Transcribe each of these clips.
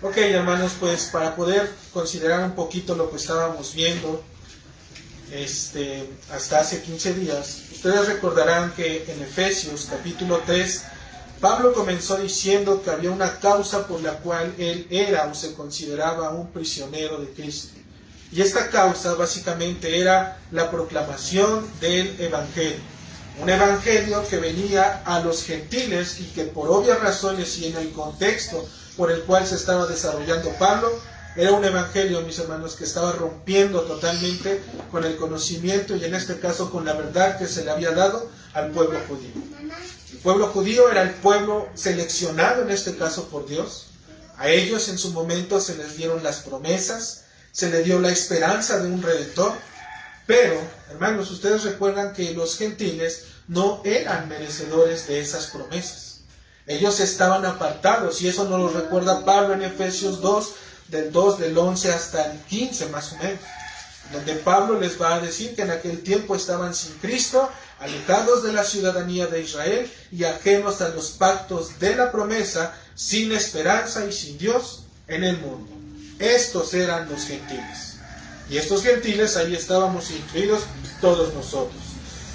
Ok, hermanos, pues para poder considerar un poquito lo que estábamos viendo hasta hace 15 días, ustedes recordarán que en Efesios capítulo 3, Pablo comenzó diciendo que había una causa por la cual él era o se consideraba un prisionero de Cristo. Y esta causa básicamente era la proclamación del Evangelio. Un Evangelio que venía a los gentiles y que por obvias razones y en el contexto por el cual se estaba desarrollando Pablo, era un Evangelio, mis hermanos, que estaba rompiendo totalmente con el conocimiento y en este caso con la verdad que se le había dado al pueblo judío. El pueblo judío era el pueblo seleccionado en este caso por Dios. A ellos en su momento se les dieron las promesas, se les dio la esperanza de un Redentor, pero, hermanos, ustedes recuerdan que los gentiles no eran merecedores de esas promesas. Ellos estaban apartados, y eso nos lo recuerda Pablo en Efesios 2, del 11 hasta el 15 más o menos, donde Pablo les va a decir que en aquel tiempo estaban sin Cristo, alejados de la ciudadanía de Israel y ajenos a los pactos de la promesa, sin esperanza y sin Dios en el mundo. Estos eran los gentiles. Y estos gentiles, ahí estábamos incluidos todos nosotros.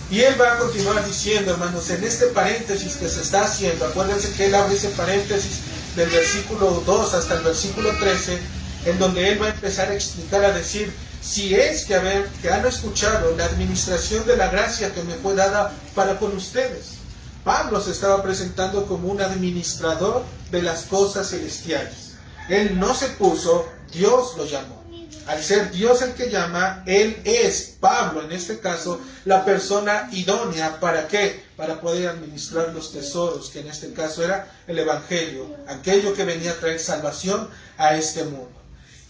Y él va a continuar diciendo, hermanos, en este paréntesis que se está haciendo, acuérdense que él abre ese paréntesis del versículo 2 hasta el versículo 13, en donde él va a empezar a explicar, a decir, si es que han escuchado la administración de la gracia que me fue dada para con ustedes. Pablo se estaba presentando como un administrador de las cosas celestiales. Él no se puso, Dios lo llamó. Al ser Dios el que llama, él es, Pablo en este caso, la persona idónea. ¿Para qué? Para poder administrar los tesoros, que en este caso era el Evangelio, aquello que venía a traer salvación a este mundo.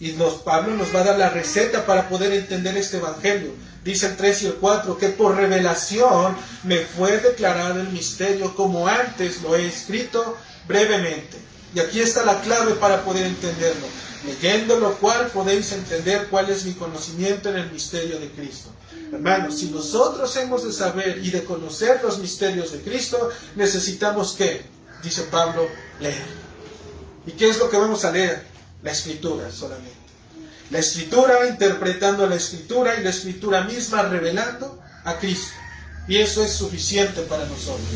Y Pablo nos va a dar la receta para poder entender este Evangelio. Dice el 3 y el 4, que por revelación me fue declarado el misterio, como antes lo he escrito brevemente. Y aquí está la clave para poder entenderlo. Leyendo lo cual podéis entender cuál es mi conocimiento en el misterio de Cristo. Hermanos, si nosotros hemos de saber y de conocer los misterios de Cristo, necesitamos ¿qué? Dice Pablo, leer. ¿Y qué es lo que vamos a leer? La Escritura solamente. La Escritura interpretando la Escritura y la Escritura misma revelando a Cristo. Y eso es suficiente para nosotros.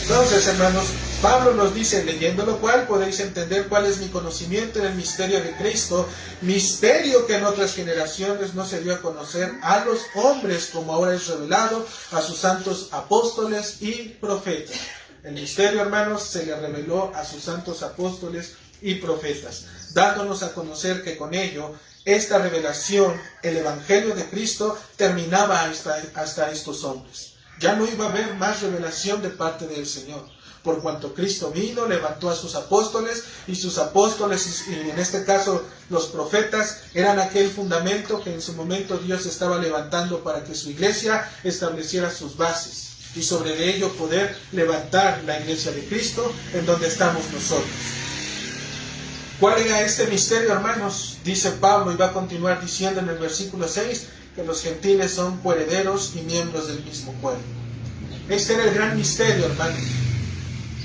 Entonces, hermanos, Pablo nos dice, leyendo lo cual podéis entender cuál es mi conocimiento en el misterio de Cristo, misterio que en otras generaciones no se dio a conocer a los hombres, como ahora es revelado a sus santos apóstoles y profetas. El misterio, hermanos, se le reveló a sus santos apóstoles y profetas, dándonos a conocer que con ello, esta revelación, el Evangelio de Cristo, terminaba hasta estos hombres. Ya no iba a haber más revelación de parte del Señor, por cuanto Cristo vino, levantó a sus apóstoles, y sus apóstoles, y en este caso los profetas, eran aquel fundamento que en su momento Dios estaba levantando para que su iglesia estableciera sus bases, y sobre ello poder levantar la iglesia de Cristo en donde estamos nosotros. ¿Cuál era este misterio, hermanos? Dice Pablo, y va a continuar diciendo en el versículo 6, que los gentiles son coherederos y miembros del mismo cuerpo. Este era el gran misterio, hermanos.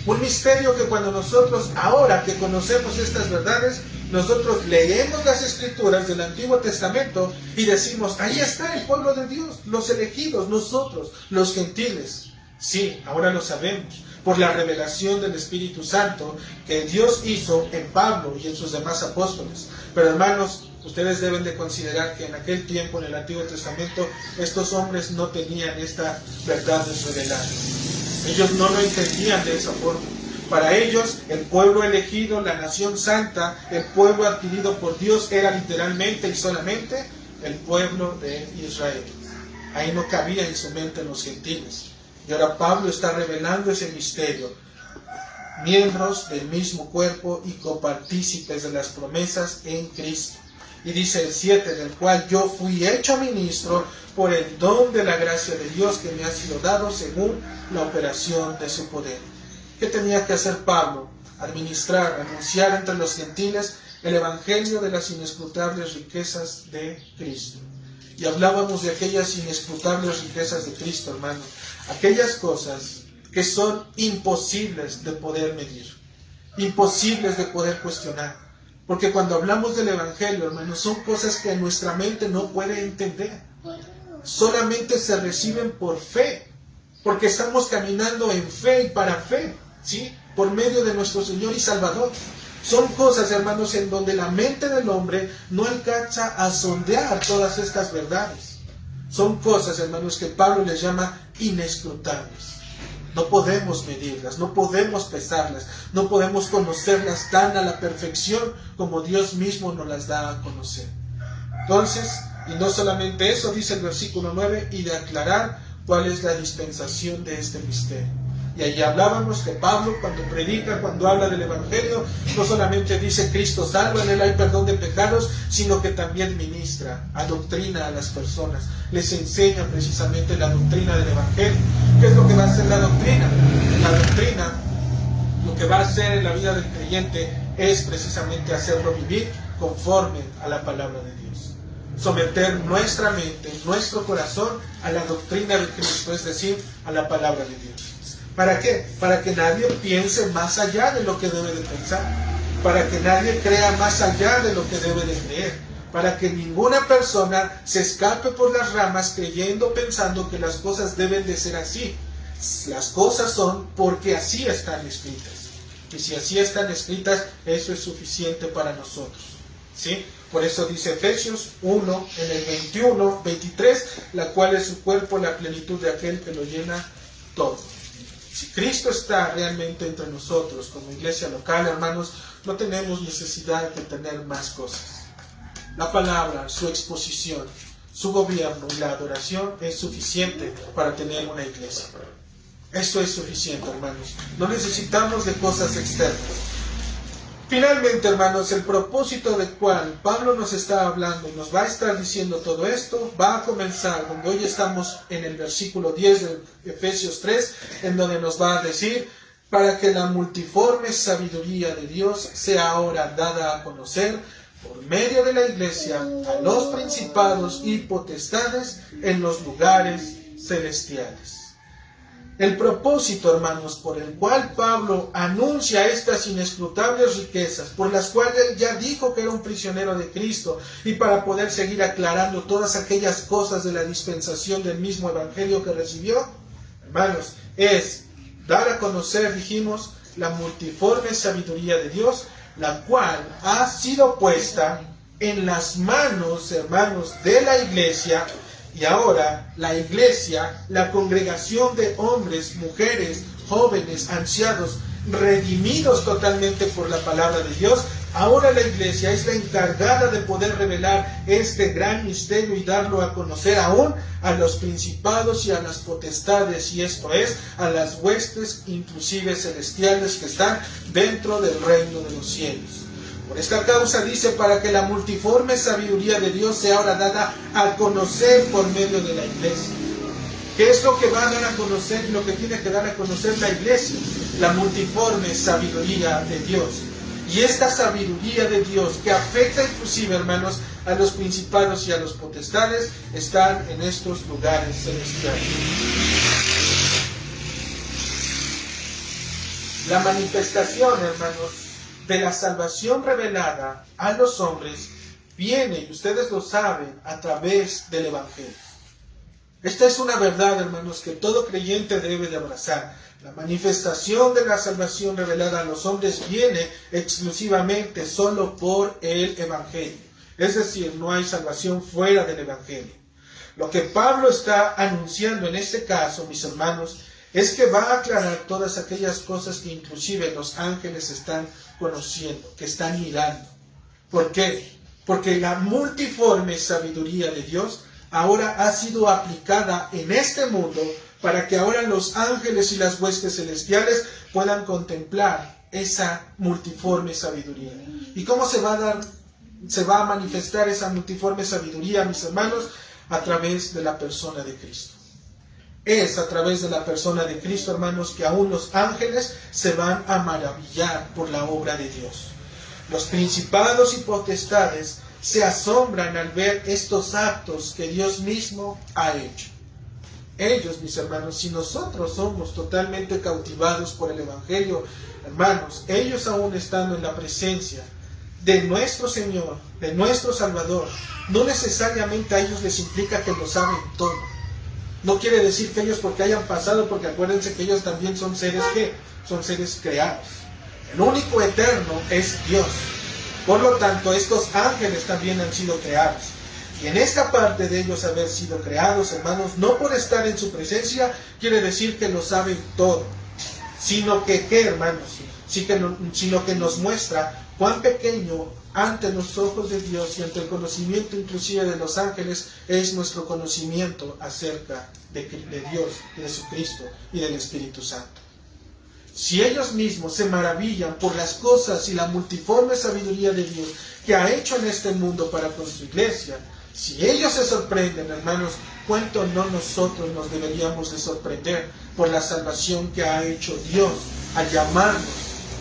Un misterio que cuando nosotros, ahora que conocemos estas verdades, nosotros leemos las Escrituras del Antiguo Testamento y decimos, ahí está el pueblo de Dios, los elegidos, nosotros, los gentiles. Sí, ahora lo sabemos, por la revelación del Espíritu Santo que Dios hizo en Pablo y en sus demás apóstoles. Pero hermanos, ustedes deben de considerar que en aquel tiempo, en el Antiguo Testamento, estos hombres no tenían esta verdad revelada. Ellos no lo entendían de esa forma. Para ellos, el pueblo elegido, la nación santa, el pueblo adquirido por Dios, era literalmente y solamente el pueblo de Israel. Ahí no cabía en su mente los gentiles. Y ahora Pablo está revelando ese misterio. Miembros del mismo cuerpo y copartícipes de las promesas en Cristo. Y dice el 7, del cual yo fui hecho ministro por el don de la gracia de Dios que me ha sido dado según la operación de su poder. ¿Qué tenía que hacer Pablo? Administrar, anunciar entre los gentiles el evangelio de las inescrutables riquezas de Cristo. Y hablábamos de aquellas inescrutables riquezas de Cristo, hermano. Aquellas cosas que son imposibles de poder medir. imposibles de poder cuestionar. Porque cuando hablamos del Evangelio, hermanos, son cosas que nuestra mente no puede entender. Solamente se reciben por fe, porque estamos caminando en fe y para fe, ¿sí? Por medio de nuestro Señor y Salvador. Son cosas, hermanos, en donde la mente del hombre no alcanza a sondear todas estas verdades. Son cosas, hermanos, que Pablo les llama inescrutables. No podemos medirlas, no podemos pesarlas, no podemos conocerlas tan a la perfección como Dios mismo nos las da a conocer. Entonces, y no solamente eso, dice el versículo 9, y de aclarar cuál es la dispensación de este misterio. Y allí hablábamos que Pablo, cuando predica, cuando habla del Evangelio, no solamente dice Cristo salva, en él hay perdón de pecados, sino que también ministra, adoctrina a las personas, les enseña precisamente la doctrina del Evangelio. ¿Qué es lo que va a hacer la doctrina? La doctrina, lo que va a hacer en la vida del creyente es precisamente hacerlo vivir conforme a la palabra de Dios. Someter nuestra mente, nuestro corazón a la doctrina de Cristo, es decir, a la palabra de Dios. ¿Para qué? Para que nadie piense más allá de lo que debe de pensar, para que nadie crea más allá de lo que debe de creer, para que ninguna persona se escape por las ramas creyendo, pensando que las cosas deben de ser así. Las cosas son porque así están escritas. Y si así están escritas, eso es suficiente para nosotros, ¿sí? Por eso dice Efesios 1, en el 21, 23, la cual es su cuerpo, la plenitud de aquel que lo llena todo. Si Cristo está realmente entre nosotros como iglesia local, hermanos, no tenemos necesidad de tener más cosas. La palabra, su exposición, su gobierno y la adoración es suficiente para tener una iglesia. Eso es suficiente, hermanos. No necesitamos de cosas externas. Finalmente, hermanos, el propósito del cual Pablo nos está hablando y nos va a estar diciendo todo esto, va a comenzar donde hoy estamos en el versículo 10 de Efesios 3, en donde nos va a decir, para que la multiforme sabiduría de Dios sea ahora dada a conocer por medio de la iglesia a los principados y potestades en los lugares celestiales. El propósito, hermanos, por el cual Pablo anuncia estas inescrutables riquezas, por las cuales él ya dijo que era un prisionero de Cristo, y para poder seguir aclarando todas aquellas cosas de la dispensación del mismo evangelio que recibió, hermanos, es dar a conocer, dijimos, la multiforme sabiduría de Dios, la cual ha sido puesta en las manos, hermanos, de la iglesia. Y ahora la iglesia, la congregación de hombres, mujeres, jóvenes, ancianos, redimidos totalmente por la palabra de Dios, ahora la iglesia es la encargada de poder revelar este gran misterio y darlo a conocer aún a los principados y a las potestades, y esto es, a las huestes inclusive celestiales que están dentro del reino de los cielos. Por esta causa dice, para que la multiforme sabiduría de Dios sea ahora dada a conocer por medio de la iglesia. ¿Qué es lo que va a dar a conocer y lo que tiene que dar a conocer la iglesia? La multiforme sabiduría de Dios. Y esta sabiduría de Dios, que afecta inclusive, hermanos, a los principados y a los potestades, están en estos lugares celestiales. La manifestación, hermanos, de la salvación revelada a los hombres viene, y ustedes lo saben, a través del Evangelio. Esta es una verdad, hermanos, que todo creyente debe de abrazar. La manifestación de la salvación revelada a los hombres viene exclusivamente solo por el Evangelio. Es decir, no hay salvación fuera del Evangelio. Lo que Pablo está anunciando en este caso, mis hermanos, es que va a aclarar todas aquellas cosas que inclusive los ángeles están conociendo, que están mirando. ¿Por qué? Porque la multiforme sabiduría de Dios ahora ha sido aplicada en este mundo para que ahora los ángeles y las huestes celestiales puedan contemplar esa multiforme sabiduría. ¿Y cómo se va a manifestar esa multiforme sabiduría, mis hermanos? A través de la persona de Cristo. Es a través de la persona de Cristo, hermanos, que aún los ángeles se van a maravillar por la obra de Dios. Los principados y potestades se asombran al ver estos actos que Dios mismo ha hecho. ellos, mis hermanos, si nosotros somos totalmente cautivados por el Evangelio, hermanos, ellos aún estando en la presencia de nuestro Señor, de nuestro Salvador, no necesariamente a ellos les implica que lo saben todo. No quiere decir que ellos porque hayan pasado, porque acuérdense que ellos también son seres que son seres creados. El único eterno es Dios. Por lo tanto, estos ángeles también han sido creados. Y en esta parte de ellos haber sido creados, hermanos, no por estar en su presencia quiere decir que lo saben todo, sino que, ¿qué, hermanos? Sino que nos muestra cuán pequeño ante los ojos de Dios y ante el conocimiento inclusive de los ángeles es nuestro conocimiento acerca de Dios, de Jesucristo y del Espíritu Santo. Si ellos mismos se maravillan por las cosas y la multiforme sabiduría de Dios que ha hecho en este mundo para con su iglesia, si ellos se sorprenden, hermanos, ¿cuánto no nosotros nos deberíamos de sorprender por la salvación que ha hecho Dios al llamarnos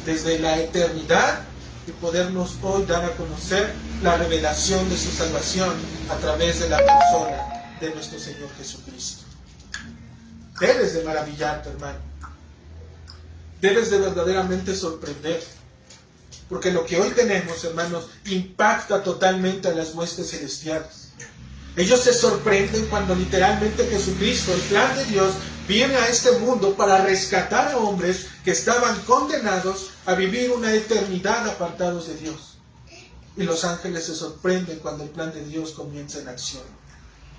desde la eternidad y podernos hoy dar a conocer la revelación de su salvación a través de la persona de nuestro Señor Jesucristo? Debes de maravillarte, hermano. Debes de verdaderamente sorprender. Porque lo que hoy tenemos, hermanos, impacta totalmente a las huestes celestiales. Ellos se sorprenden cuando literalmente Jesucristo, el plan de Dios, viene a este mundo para rescatar a hombres que estaban condenados a vivir una eternidad apartados de Dios. Y los ángeles se sorprenden cuando el plan de Dios comienza en acción.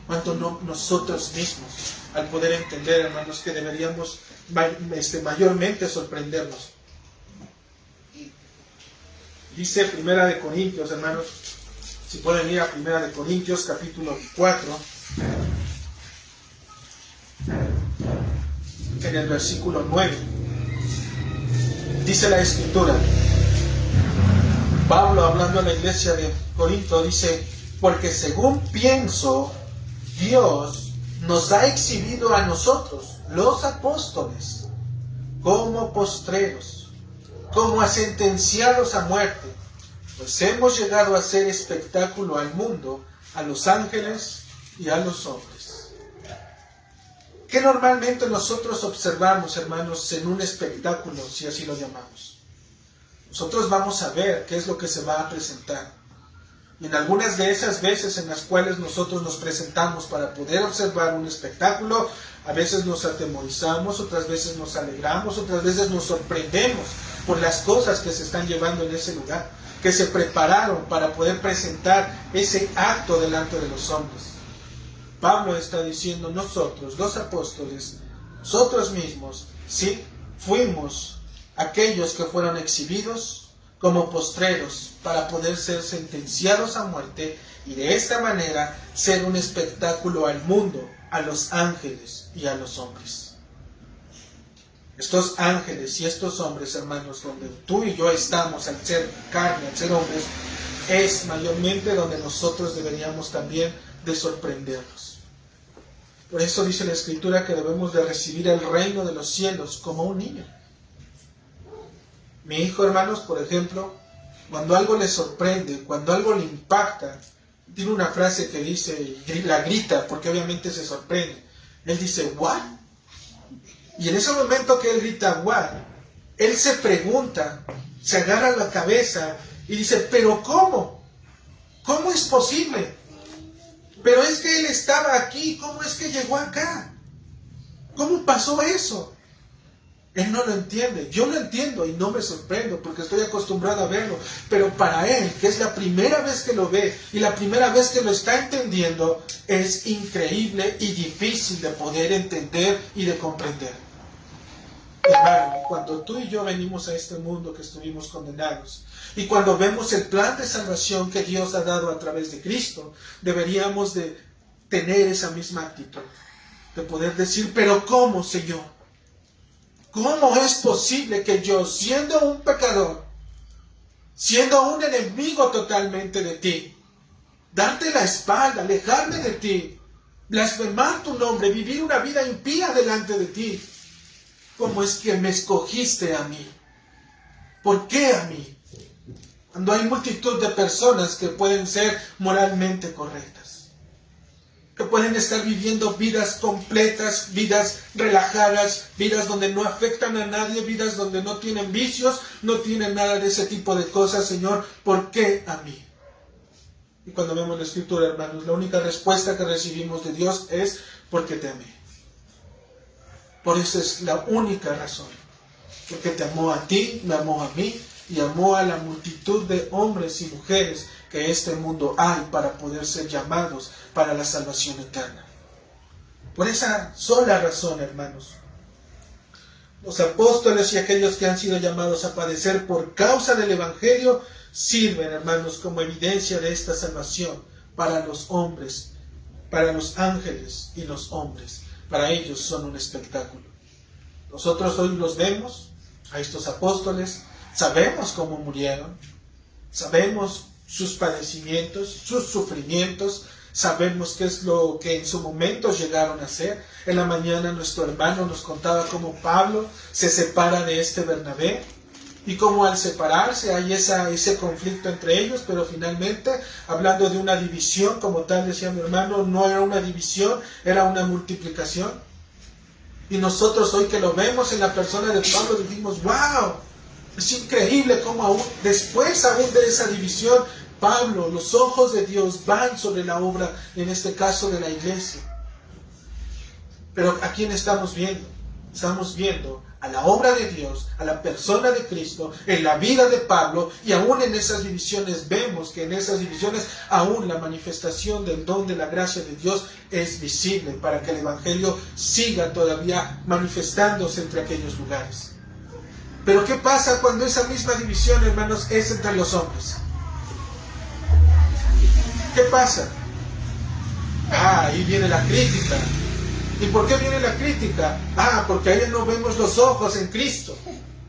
Cuanto no nosotros mismos, al poder entender, hermanos, que deberíamos mayormente sorprendernos. Dice Primera de Corintios, hermanos, si pueden ir a Primera de Corintios, capítulo 4, en el versículo 9, dice la Escritura, Pablo hablando a la iglesia de Corinto, dice, porque según pienso, Dios nos ha exhibido a nosotros, los apóstoles, como postreros, como a sentenciados a muerte, pues hemos llegado a ser espectáculo al mundo, a los ángeles y a los hombres. ¿Qué normalmente nosotros observamos, hermanos, en un espectáculo, si así lo llamamos? Nosotros vamos a ver qué es lo que se va a presentar. Y en algunas de esas veces en las cuales nosotros nos presentamos para poder observar un espectáculo, a veces nos atemorizamos, otras veces nos alegramos, otras veces nos sorprendemos por las cosas que se están llevando en ese lugar, que se prepararon para poder presentar ese acto delante de los hombres. Pablo está diciendo, nosotros, los apóstoles, nosotros mismos, sí, fuimos aquellos que fueron exhibidos como postreros para poder ser sentenciados a muerte y de esta manera ser un espectáculo al mundo, a los ángeles y a los hombres. Estos ángeles y estos hombres, hermanos, donde tú y yo estamos al ser carne, al ser hombres, es mayormente donde nosotros deberíamos también de sorprendernos. Por eso dice la Escritura que debemos de recibir el reino de los cielos como un niño. Mi hijo, hermanos, por ejemplo, cuando algo le sorprende, cuando algo le impacta, tiene una frase que dice, y la grita, porque obviamente se sorprende. Él dice, ¿what? Y en ese momento que él grita, ¿what?, él se pregunta, se agarra la cabeza y dice, ¿pero cómo? ¿Cómo es posible? Pero es que él estaba aquí, ¿cómo es que llegó acá? ¿Cómo pasó eso? Él no lo entiende, yo lo entiendo y no me sorprendo porque estoy acostumbrado a verlo, pero para él, que es la primera vez que lo ve y la primera vez que lo está entendiendo, es increíble y difícil de poder entender y de comprender. Hermano, cuando tú y yo venimos a este mundo que estuvimos condenados y cuando vemos el plan de salvación que Dios ha dado a través de Cristo, deberíamos de tener esa misma actitud, de poder decir, pero ¿cómo, Señor? ¿Cómo es posible que yo, siendo un pecador, siendo un enemigo totalmente de ti, darte la espalda, alejarme de ti, blasfemar tu nombre, vivir una vida impía delante de ti, cómo es que me escogiste a mí? ¿Por qué a mí? Cuando hay multitud de personas que pueden ser moralmente correctas. que pueden estar viviendo vidas completas, vidas relajadas, vidas donde no afectan a nadie, vidas donde no tienen vicios, no tienen nada de ese tipo de cosas. Señor, ¿por qué a mí? Y cuando vemos la Escritura, hermanos, la única respuesta que recibimos de Dios es porque te amé. Por eso es la única razón. Porque te amó a ti, me amó a mí y amó a la multitud de hombres y mujeres que en este mundo hay para poder ser llamados para la salvación eterna. Por esa sola razón, hermanos, los apóstoles y aquellos que han sido llamados a padecer por causa del Evangelio sirven, hermanos, como evidencia de esta salvación para los hombres, para los ángeles y los hombres. Para ellos son un espectáculo. Nosotros hoy los vemos, a estos apóstoles, sabemos cómo murieron, sabemos sus padecimientos, sus sufrimientos, sabemos qué es lo que en su momento llegaron a hacer. En la mañana nuestro hermano nos contaba cómo Pablo se separa de Bernabé y cómo al separarse hay ese conflicto entre ellos, pero finalmente, hablando de una división, como tal decía mi hermano, no era una división, era una multiplicación. Y nosotros hoy que lo vemos en la persona de Pablo dijimos, ¡wow! Es increíble cómo aún después de esa división, Pablo, los ojos de Dios van sobre la obra, en este caso de la iglesia. Pero ¿a quién estamos viendo? Estamos viendo a la obra de Dios, a la persona de Cristo, en la vida de Pablo, y aún en esas divisiones vemos que en esas divisiones aún la manifestación del don de la gracia de Dios es visible para que el Evangelio siga todavía manifestándose entre aquellos lugares. Pero ¿qué pasa cuando esa misma división, hermanos, es entre los hombres? ¿Qué pasa? Ahí viene la crítica. ¿Y por qué viene la crítica? Porque ahí no vemos los ojos en Cristo.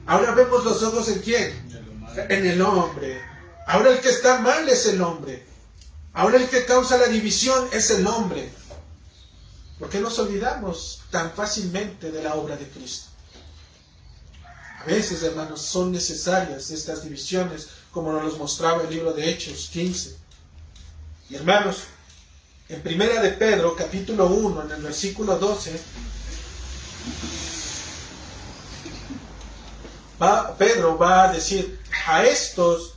Ahora vemos los ojos en ¿quién? En el hombre. Ahora el que está mal es el hombre. Ahora el que causa la división es el hombre. ¿Por qué nos olvidamos tan fácilmente de la obra de Cristo? A veces, hermanos, son necesarias estas divisiones, como nos los mostraba el libro de Hechos 15. Y hermanos, en Primera de Pedro, capítulo 1, en el versículo 12, Pedro va a decir, a estos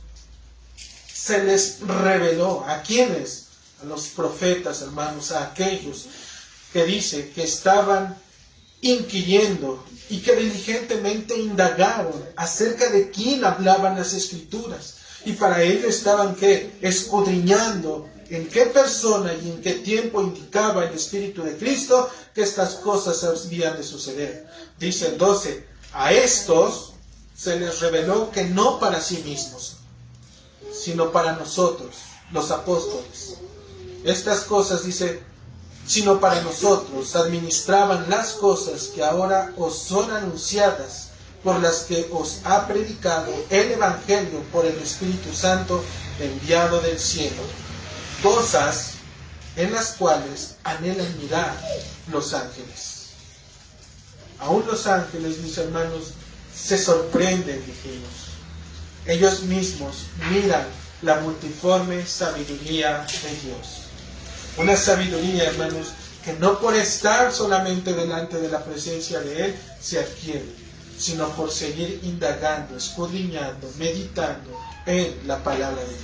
se les reveló. ¿A quiénes? A los profetas, hermanos, a aquellos que dice que estaban inquiriendo y que diligentemente indagaron acerca de quién hablaban las Escrituras. Y para ello estaban, ¿qué? Escudriñando en qué persona y en qué tiempo indicaba el Espíritu de Cristo que estas cosas habían de suceder. Dice el 12, a estos se les reveló que no para sí mismos, sino para nosotros, los apóstoles. Estas cosas, dice, sino para nosotros, administraban las cosas que ahora os son anunciadas, por las que os ha predicado el Evangelio por el Espíritu Santo enviado del cielo. Cosas en las cuales anhelan mirar los ángeles. Aún los ángeles, mis hermanos, se sorprenden, dijimos. Ellos mismos miran la multiforme sabiduría de Dios. Una sabiduría, hermanos, que no por estar solamente delante de la presencia de Él se adquiere, sino por seguir indagando, escudriñando, meditando en la palabra de Dios.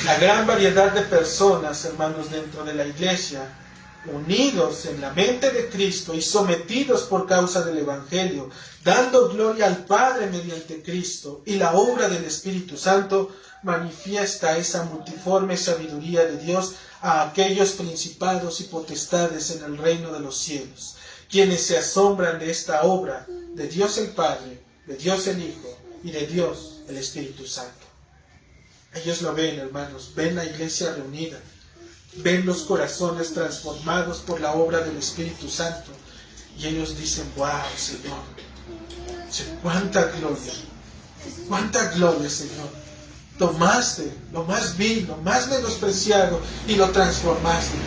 La gran variedad de personas, hermanos, dentro de la iglesia, unidos en la mente de Cristo y sometidos por causa del Evangelio, dando gloria al Padre mediante Cristo y la obra del Espíritu Santo, manifiesta esa multiforme sabiduría de Dios a aquellos principados y potestades en el reino de los cielos, quienes se asombran de esta obra de Dios el Padre, de Dios el Hijo y de Dios el Espíritu Santo. Ellos lo ven, hermanos, ven la iglesia reunida, ven los corazones transformados por la obra del Espíritu Santo y ellos dicen, wow, Señor, cuánta gloria, Señor. Tomaste lo más vil, lo más menospreciado y lo transformaste.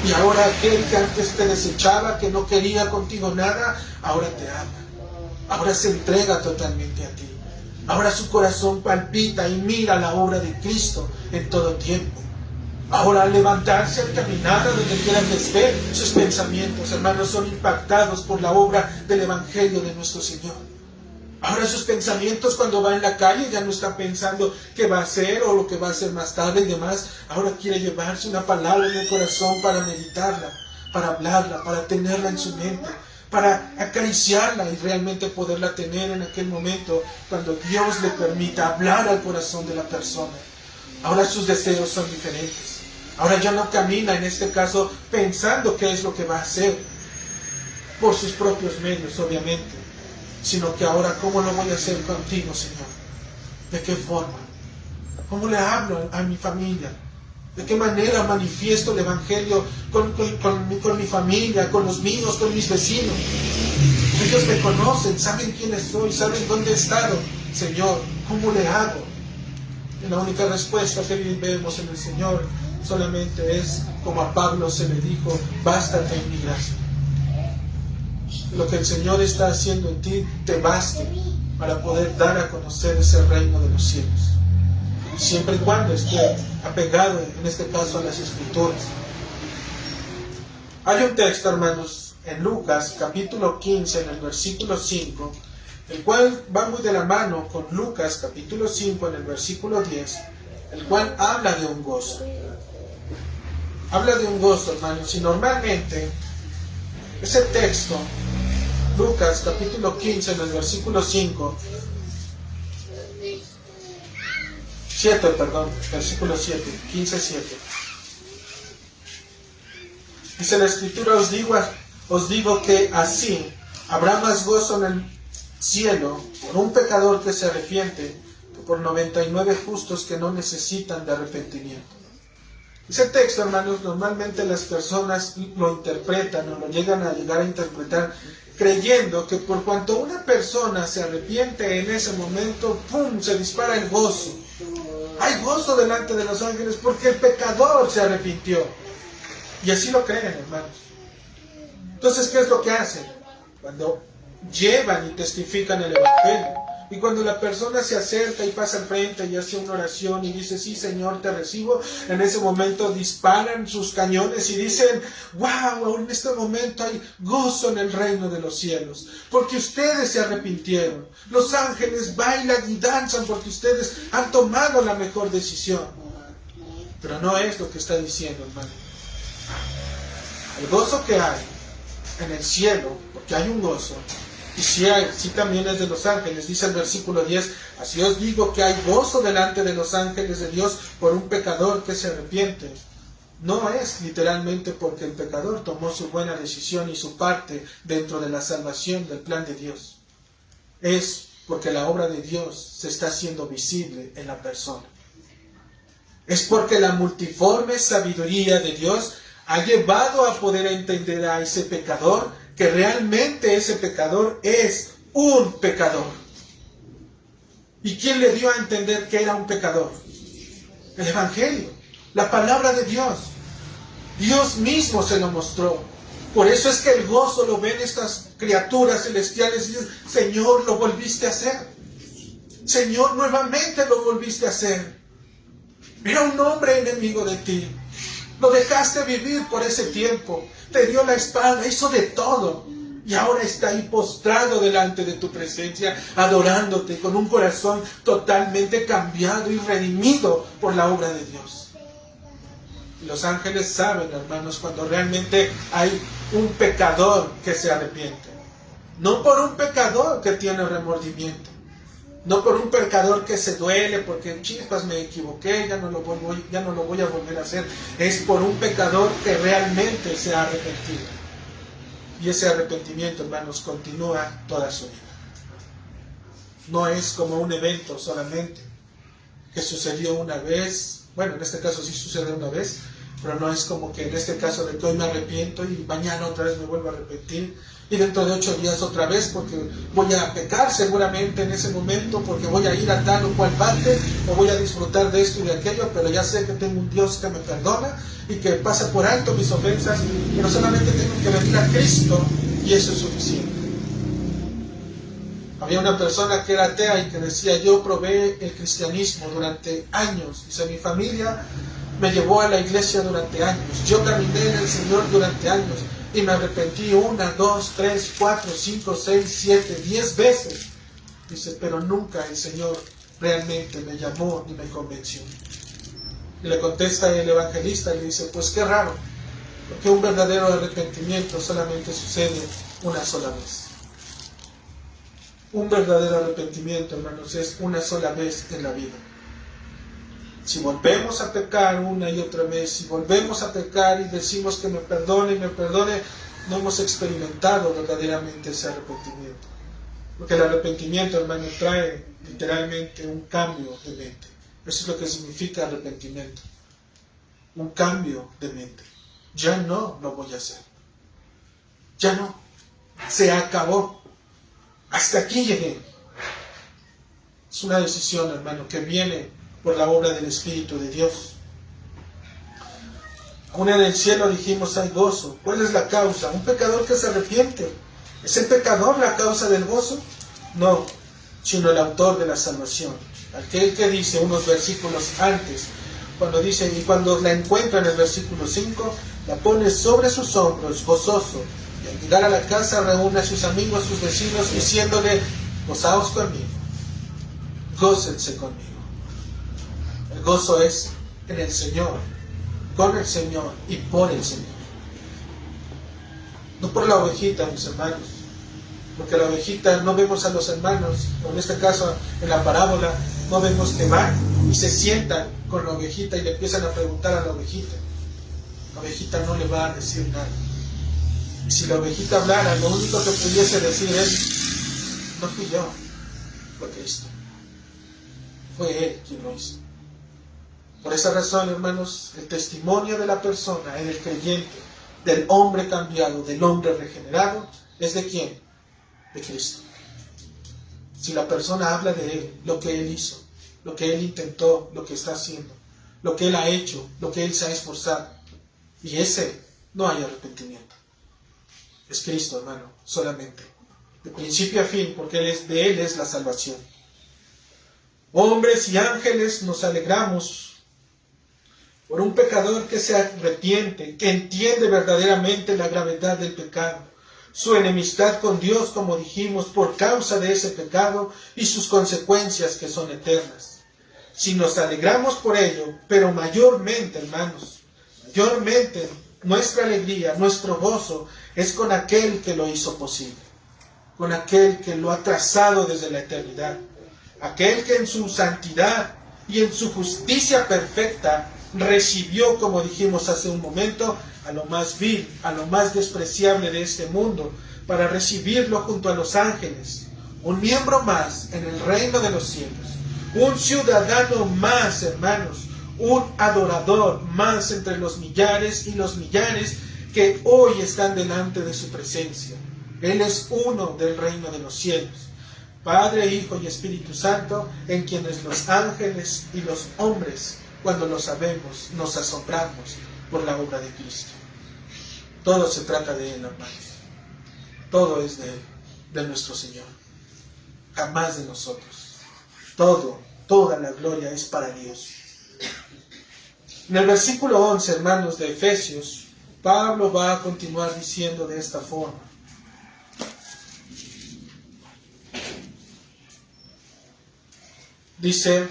Y ahora aquel que antes te desechaba, que no quería contigo nada, ahora te ama. Ahora se entrega totalmente a ti. Ahora su corazón palpita y mira la obra de Cristo en todo tiempo. Ahora al levantarse, al caminar, a donde quiera que esté, sus pensamientos, hermanos, son impactados por la obra del Evangelio de nuestro Señor. Ahora sus pensamientos cuando va en la calle ya no está pensando qué va a hacer o lo que va a hacer más tarde y demás. Ahora quiere llevarse una palabra en el corazón para meditarla, para hablarla, para tenerla en su mente, para acariciarla y realmente poderla tener en aquel momento cuando Dios le permita hablar al corazón de la persona. Ahora sus deseos son diferentes. Ahora ya no camina, en este caso, pensando qué es lo que va a hacer por sus propios medios, obviamente, sino que ahora, ¿cómo lo voy a hacer contigo, Señor? ¿De qué forma? ¿Cómo le hablo a mi familia? ¿De qué manera manifiesto el Evangelio con mi familia, con los míos, con mis vecinos? Ellos me conocen, saben quién soy, saben dónde he estado. Señor, ¿cómo le hago? Y la única respuesta que vemos en el Señor solamente es, como a Pablo se le dijo, bástate en mi gracia. Lo que el Señor está haciendo en ti te baste para poder dar a conocer ese reino de los cielos. Siempre y cuando esté apegado, en este caso, a las Escrituras. Hay un texto, hermanos, en Lucas, capítulo 15, en el versículo 5, el cual va muy de la mano con Lucas, capítulo 5, en el versículo 10, el cual habla de un gozo. Habla de un gozo, hermanos, y normalmente ese texto, Lucas, capítulo 15, en el versículo 7, versículo 7, 15:7. Dice la Escritura, os digo que así habrá más gozo en el cielo por un pecador que se arrepiente que por 99 justos que no necesitan de arrepentimiento. Ese texto, hermanos, normalmente las personas lo interpretan o lo llegan a interpretar creyendo que por cuanto una persona se arrepiente en ese momento, ¡pum!, se dispara el gozo. Hay gozo delante de los ángeles porque el pecador se arrepintió. Y así lo creen, hermanos. Entonces, ¿qué es lo que hacen? Cuando llevan y testifican el Evangelio, y cuando la persona se acerca y pasa al frente y hace una oración y dice, sí, Señor, te recibo, en ese momento disparan sus cañones y dicen, wow, en este momento hay gozo en el reino de los cielos, porque ustedes se arrepintieron. Los ángeles bailan y danzan porque ustedes han tomado la mejor decisión. Pero no es lo que está diciendo, hermano. El gozo que hay en el cielo, porque hay un gozo, y sí también es de los ángeles, dice el versículo 10, así os digo que hay gozo delante de los ángeles de Dios por un pecador que se arrepiente. No es literalmente porque el pecador tomó su buena decisión y su parte dentro de la salvación del plan de Dios. Es porque la obra de Dios se está haciendo visible en la persona. Es porque la multiforme sabiduría de Dios ha llevado a poder entender a ese pecador que realmente ese pecador es un pecador. ¿Y quién le dio a entender que era un pecador? El Evangelio, la palabra de Dios. Dios mismo se lo mostró. Por eso es que el gozo lo ven estas criaturas celestiales y dicen, Señor, lo volviste a hacer. Señor, nuevamente lo volviste a hacer. Era un hombre enemigo de ti. Lo dejaste vivir por ese tiempo. Te dio la espalda, hizo de todo. Y ahora está ahí postrado delante de tu presencia, adorándote con un corazón totalmente cambiado y redimido por la obra de Dios. Y los ángeles saben, hermanos, cuando realmente hay un pecador que se arrepiente. No por un pecador que tiene remordimiento. No por un pecador que se duele porque chispas me equivoqué, ya no lo voy a volver a hacer. Es por un pecador que realmente se ha arrepentido. Y ese arrepentimiento, hermanos, continúa toda su vida. No es como un evento solamente que sucedió una vez. Bueno, en este caso sí sucede una vez, pero no es como que en este caso de que hoy me arrepiento y mañana otra vez me vuelvo a arrepentir. Y dentro de 8 días otra vez, porque voy a pecar seguramente en ese momento, porque voy a ir a tal o cual parte, o voy a disfrutar de esto y de aquello, pero ya sé que tengo un Dios que me perdona y que pasa por alto mis ofensas, pero solamente tengo que venir a Cristo y eso es suficiente. Había una persona que era atea y que decía, yo probé el cristianismo durante años. Dice, mi familia me llevó a la iglesia durante años. Yo caminé en el Señor durante años y me arrepentí 1, 2, 3, 4, 5, 6, 7, 10 veces. Dice, pero nunca el Señor realmente me llamó ni me convenció. Y le contesta el evangelista y le dice, pues qué raro, porque un verdadero arrepentimiento solamente sucede una sola vez. Un verdadero arrepentimiento, hermanos, es una sola vez en la vida. Si volvemos a pecar una y otra vez, si volvemos a pecar y decimos que me perdone, no hemos experimentado verdaderamente ese arrepentimiento. Porque el arrepentimiento, hermano, trae literalmente un cambio de mente. Eso es lo que significa arrepentimiento. Un cambio de mente. Ya no lo voy a hacer. Ya no. Se acabó. Hasta aquí llegué. Es una decisión, hermano, que viene por la obra del Espíritu de Dios. Aún en el cielo dijimos hay gozo. ¿Cuál es la causa? Un pecador que se arrepiente. ¿Es el pecador la causa del gozo? No, sino el autor de la salvación. Aquel que dice unos versículos antes, cuando dice, y cuando la encuentra en el versículo 5, la pone sobre sus hombros, gozoso, y al llegar a la casa reúne a sus amigos, sus vecinos, diciéndole, gozaos conmigo, gócense conmigo. El gozo es en el Señor, con el Señor y por el Señor. No por la ovejita, mis hermanos, porque la ovejita no vemos a los hermanos, o en este caso en la parábola, no vemos que van y se sientan con la ovejita y le empiezan a preguntar a la ovejita. La ovejita no le va a decir nada. Y si la ovejita hablara, lo único que pudiese decir es, no fui yo, fue Cristo. Fue Él quien lo hizo. Por esa razón, hermanos, el testimonio de la persona, en el creyente, del hombre cambiado, del hombre regenerado, ¿es de quién? De Cristo. Si la persona habla de Él, lo que Él hizo, lo que Él intentó, lo que está haciendo, lo que Él ha hecho, lo que Él se ha esforzado, y ese no hay arrepentimiento. Es Cristo, hermano, solamente. De principio a fin, porque de Él es la salvación. Hombres y ángeles, nos alegramos por un pecador que se arrepiente, que entiende verdaderamente la gravedad del pecado, su enemistad con Dios, como dijimos, por causa de ese pecado y sus consecuencias que son eternas. Si nos alegramos por ello, pero mayormente, hermanos, mayormente nuestra alegría, nuestro gozo es con aquel que lo hizo posible, con aquel que lo ha trazado desde la eternidad, aquel que en su santidad y en su justicia perfecta recibió, como dijimos hace un momento, a lo más vil, a lo más despreciable de este mundo, para recibirlo junto a los ángeles, un miembro más en el reino de los cielos, un ciudadano más, hermanos, un adorador más entre los millares y los millares que hoy están delante de su presencia. Él es uno del reino de los cielos, Padre, Hijo y Espíritu Santo, en quienes los ángeles y los hombres, cuando lo sabemos, nos asombramos por la obra de Cristo. Todo se trata de Él, hermanos. Todo es de Él, de nuestro Señor. Jamás de nosotros. Toda la gloria es para Dios. En el versículo 11, hermanos, de Efesios, Pablo va a continuar diciendo de esta forma. Dice,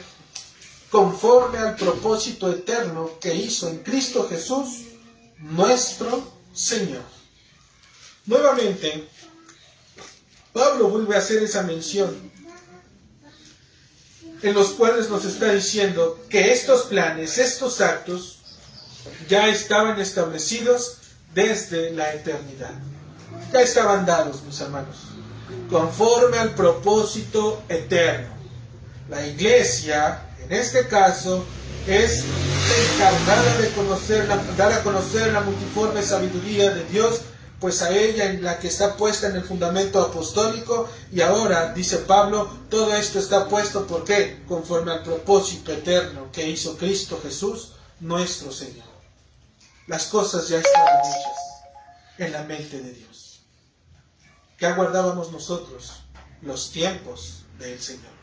conforme al propósito eterno que hizo en Cristo Jesús, nuestro Señor. Nuevamente, Pablo vuelve a hacer esa mención, en los cuales nos está diciendo que estos planes, estos actos, ya estaban establecidos desde la eternidad. Ya estaban dados, mis hermanos, conforme al propósito eterno. La iglesia, en este caso, es encargada de dar a conocer la multiforme sabiduría de Dios, pues a ella en la que está puesta en el fundamento apostólico, y ahora, dice Pablo, todo esto está puesto, ¿por qué? Conforme al propósito eterno que hizo Cristo Jesús, nuestro Señor. Las cosas ya estaban hechas en la mente de Dios. ¿Qué aguardábamos nosotros? Los tiempos del Señor.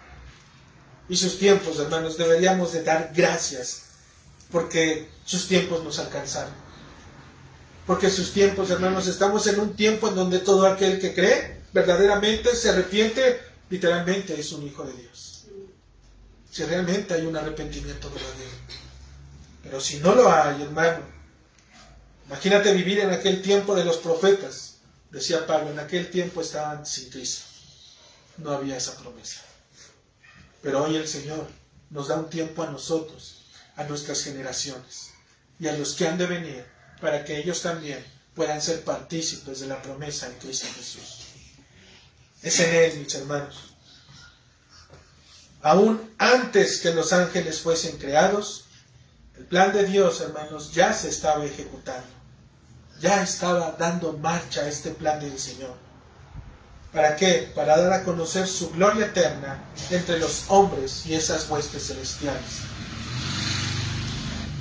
Y sus tiempos, hermanos, deberíamos de dar gracias porque sus tiempos nos alcanzaron. Porque sus tiempos, hermanos, estamos en un tiempo en donde todo aquel que cree verdaderamente se arrepiente, literalmente es un hijo de Dios. Si realmente hay un arrepentimiento verdadero. Pero si no lo hay, hermano, imagínate vivir en aquel tiempo de los profetas. Decía Pablo, en aquel tiempo estaban sin Cristo. No había esa promesa. Pero hoy el Señor nos da un tiempo a nosotros, a nuestras generaciones y a los que han de venir, para que ellos también puedan ser partícipes de la promesa en Cristo Jesús. Es en Él, mis hermanos. Aún antes que los ángeles fuesen creados, el plan de Dios, hermanos, ya se estaba ejecutando. Ya estaba dando marcha a este plan del Señor. ¿Para qué? Para dar a conocer su gloria eterna entre los hombres y esas huestes celestiales.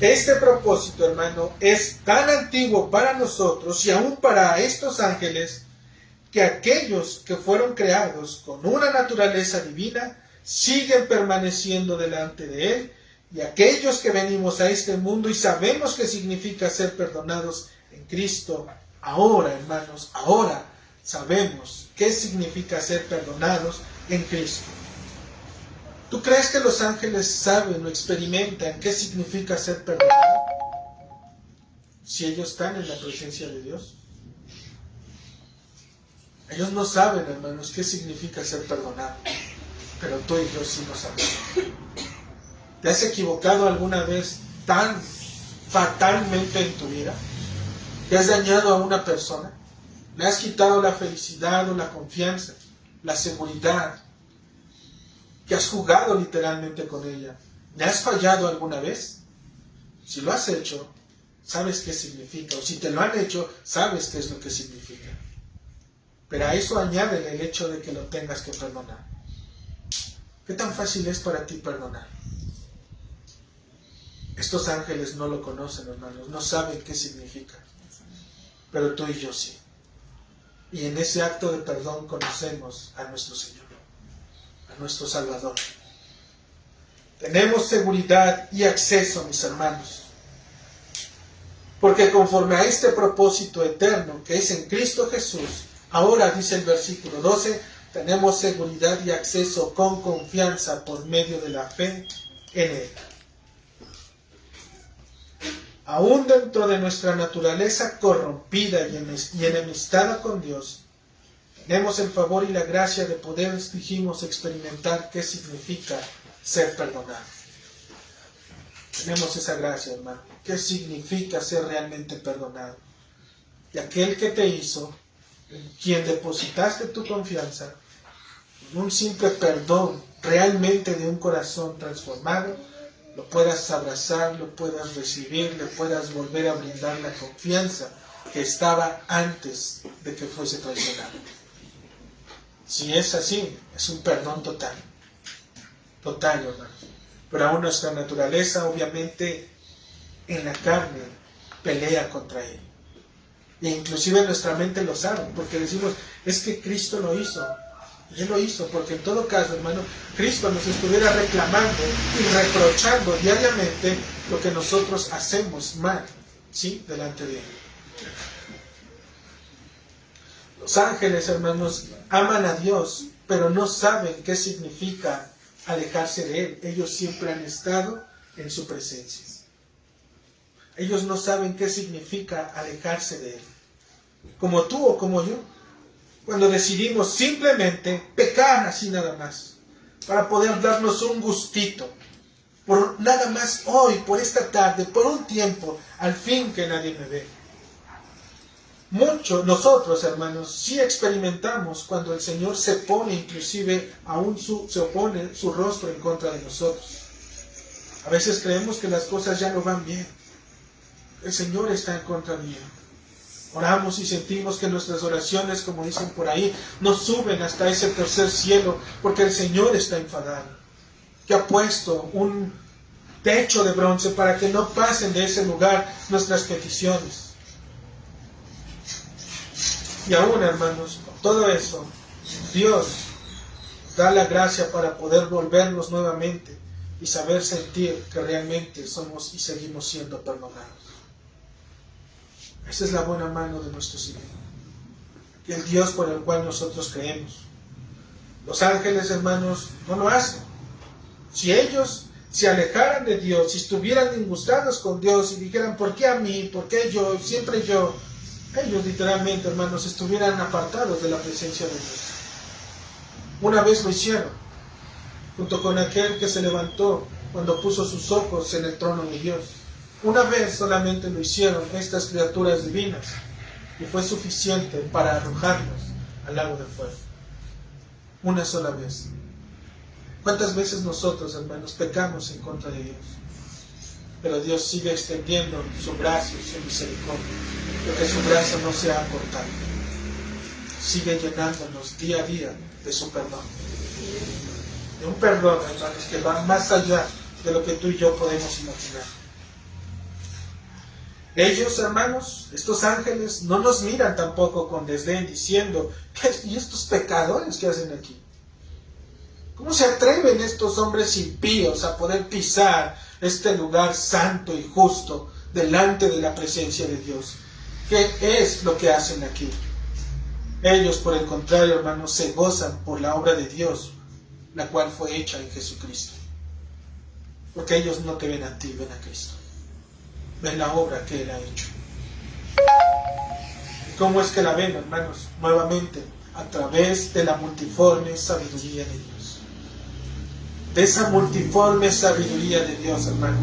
Este propósito, hermano, es tan antiguo para nosotros y aún para estos ángeles, que aquellos que fueron creados con una naturaleza divina siguen permaneciendo delante de Él, y aquellos que venimos a este mundo y sabemos qué significa ser perdonados en Cristo, ahora, hermanos, ahora sabemos qué significa ser perdonados en Cristo. ¿Tú crees que los ángeles saben o experimentan qué significa ser perdonados si ellos están en la presencia de Dios? Ellos no saben, hermanos, qué significa ser perdonados, pero tú y yo sí lo sabemos. ¿Te has equivocado alguna vez tan fatalmente en tu vida? ¿Te has dañado a una persona? ¿Le has quitado la felicidad o la confianza, la seguridad? ¿Que has jugado literalmente con ella? ¿Le has fallado alguna vez? Si lo has hecho, sabes qué significa. O si te lo han hecho, sabes qué es lo que significa. Pero a eso añádele el hecho de que lo tengas que perdonar. ¿Qué tan fácil es para ti perdonar? Estos ángeles no lo conocen, hermanos, no saben qué significa. Pero tú y yo sí. Y en ese acto de perdón conocemos a nuestro Señor, a nuestro Salvador. Tenemos seguridad y acceso, mis hermanos. Porque conforme a este propósito eterno que es en Cristo Jesús, ahora dice el versículo 12, tenemos seguridad y acceso con confianza por medio de la fe en Él. Aún dentro de nuestra naturaleza corrompida y enemistada con Dios, tenemos el favor y la gracia de poder, dijimos, experimentar qué significa ser perdonado. Tenemos esa gracia, hermano. ¿Qué significa ser realmente perdonado? Y aquel que te hizo, en quien depositaste tu confianza, en un simple perdón realmente de un corazón transformado, lo puedas abrazar, lo puedas recibir, le puedas volver a brindar la confianza que estaba antes de que fuese traicionado. Si es así, es un perdón total. Total, hermano. Pero aún nuestra naturaleza, obviamente, en la carne, pelea contra Él. E inclusive nuestra mente lo sabe, porque decimos, es que Cristo lo hizo. Y Él lo hizo, porque en todo caso, hermano, Cristo nos estuviera reclamando y reprochando diariamente lo que nosotros hacemos mal, ¿sí? Delante de Él. Los ángeles, hermanos, aman a Dios, pero no saben qué significa alejarse de Él. Ellos siempre han estado en su presencia. Ellos no saben qué significa alejarse de Él. Como tú o como yo. Cuando decidimos simplemente pecar así nada más, para poder darnos un gustito, por nada más hoy, por esta tarde, por un tiempo, al fin que nadie me ve. Nosotros, hermanos, sí experimentamos cuando el Señor se pone, inclusive, se opone su rostro en contra de nosotros. A veces creemos que las cosas ya no van bien. El Señor está en contra mío. Oramos y sentimos que nuestras oraciones, como dicen por ahí, no suben hasta ese tercer cielo, porque el Señor está enfadado, que ha puesto un techo de bronce para que no pasen de ese lugar nuestras peticiones. Y aún, hermanos, con todo eso, Dios da la gracia para poder volvernos nuevamente, y saber sentir que realmente somos y seguimos siendo perdonados. Esa es la buena mano de nuestro Señor, y el Dios por el cual nosotros creemos. Los ángeles, hermanos, no lo hacen. Si ellos se alejaran de Dios, si estuvieran disgustados con Dios y dijeran, ¿por qué a mí? ¿Por qué yo? Siempre yo. Ellos literalmente, hermanos, estuvieran apartados de la presencia de Dios. Una vez lo hicieron, junto con aquel que se levantó cuando puso sus ojos en el trono de Dios. Una vez solamente lo hicieron estas criaturas divinas, y fue suficiente para arrojarlos al lago de fuego. Una sola vez. ¿Cuántas veces nosotros, hermanos, pecamos en contra de Dios? Pero Dios sigue extendiendo su brazo y su misericordia, porque su brazo no se ha cortado. Sigue llenándonos día a día de su perdón. De un perdón, hermanos, que va más allá de lo que tú y yo podemos imaginar. Ellos, hermanos, estos ángeles, no nos miran tampoco con desdén diciendo, ¿y estos pecadores qué hacen aquí? ¿Cómo se atreven estos hombres impíos a poder pisar este lugar santo y justo delante de la presencia de Dios? ¿Qué es lo que hacen aquí? Ellos, por el contrario, hermanos, se gozan por la obra de Dios, la cual fue hecha en Jesucristo. Porque ellos no te ven a ti, ven a Cristo. Ven la obra que Él ha hecho. ¿Cómo es que la ven, hermanos? Nuevamente, a través de la multiforme sabiduría de Dios. De esa multiforme sabiduría de Dios, hermano.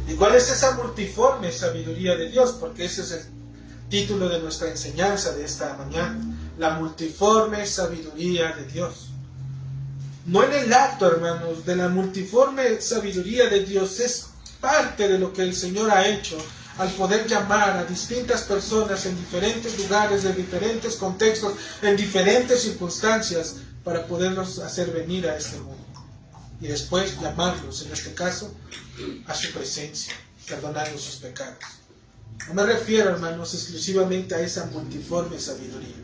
¿Y cuál es esa multiforme sabiduría de Dios? Porque ese es el título de nuestra enseñanza de esta mañana. La multiforme sabiduría de Dios. No en el acto, hermanos, de la multiforme sabiduría de Dios, es parte de lo que el Señor ha hecho al poder llamar a distintas personas en diferentes lugares, en diferentes contextos, en diferentes circunstancias, para poderlos hacer venir a este mundo. Y después llamarlos, en este caso, a su presencia, perdonando sus pecados. No me refiero, hermanos, exclusivamente a esa multiforme sabiduría,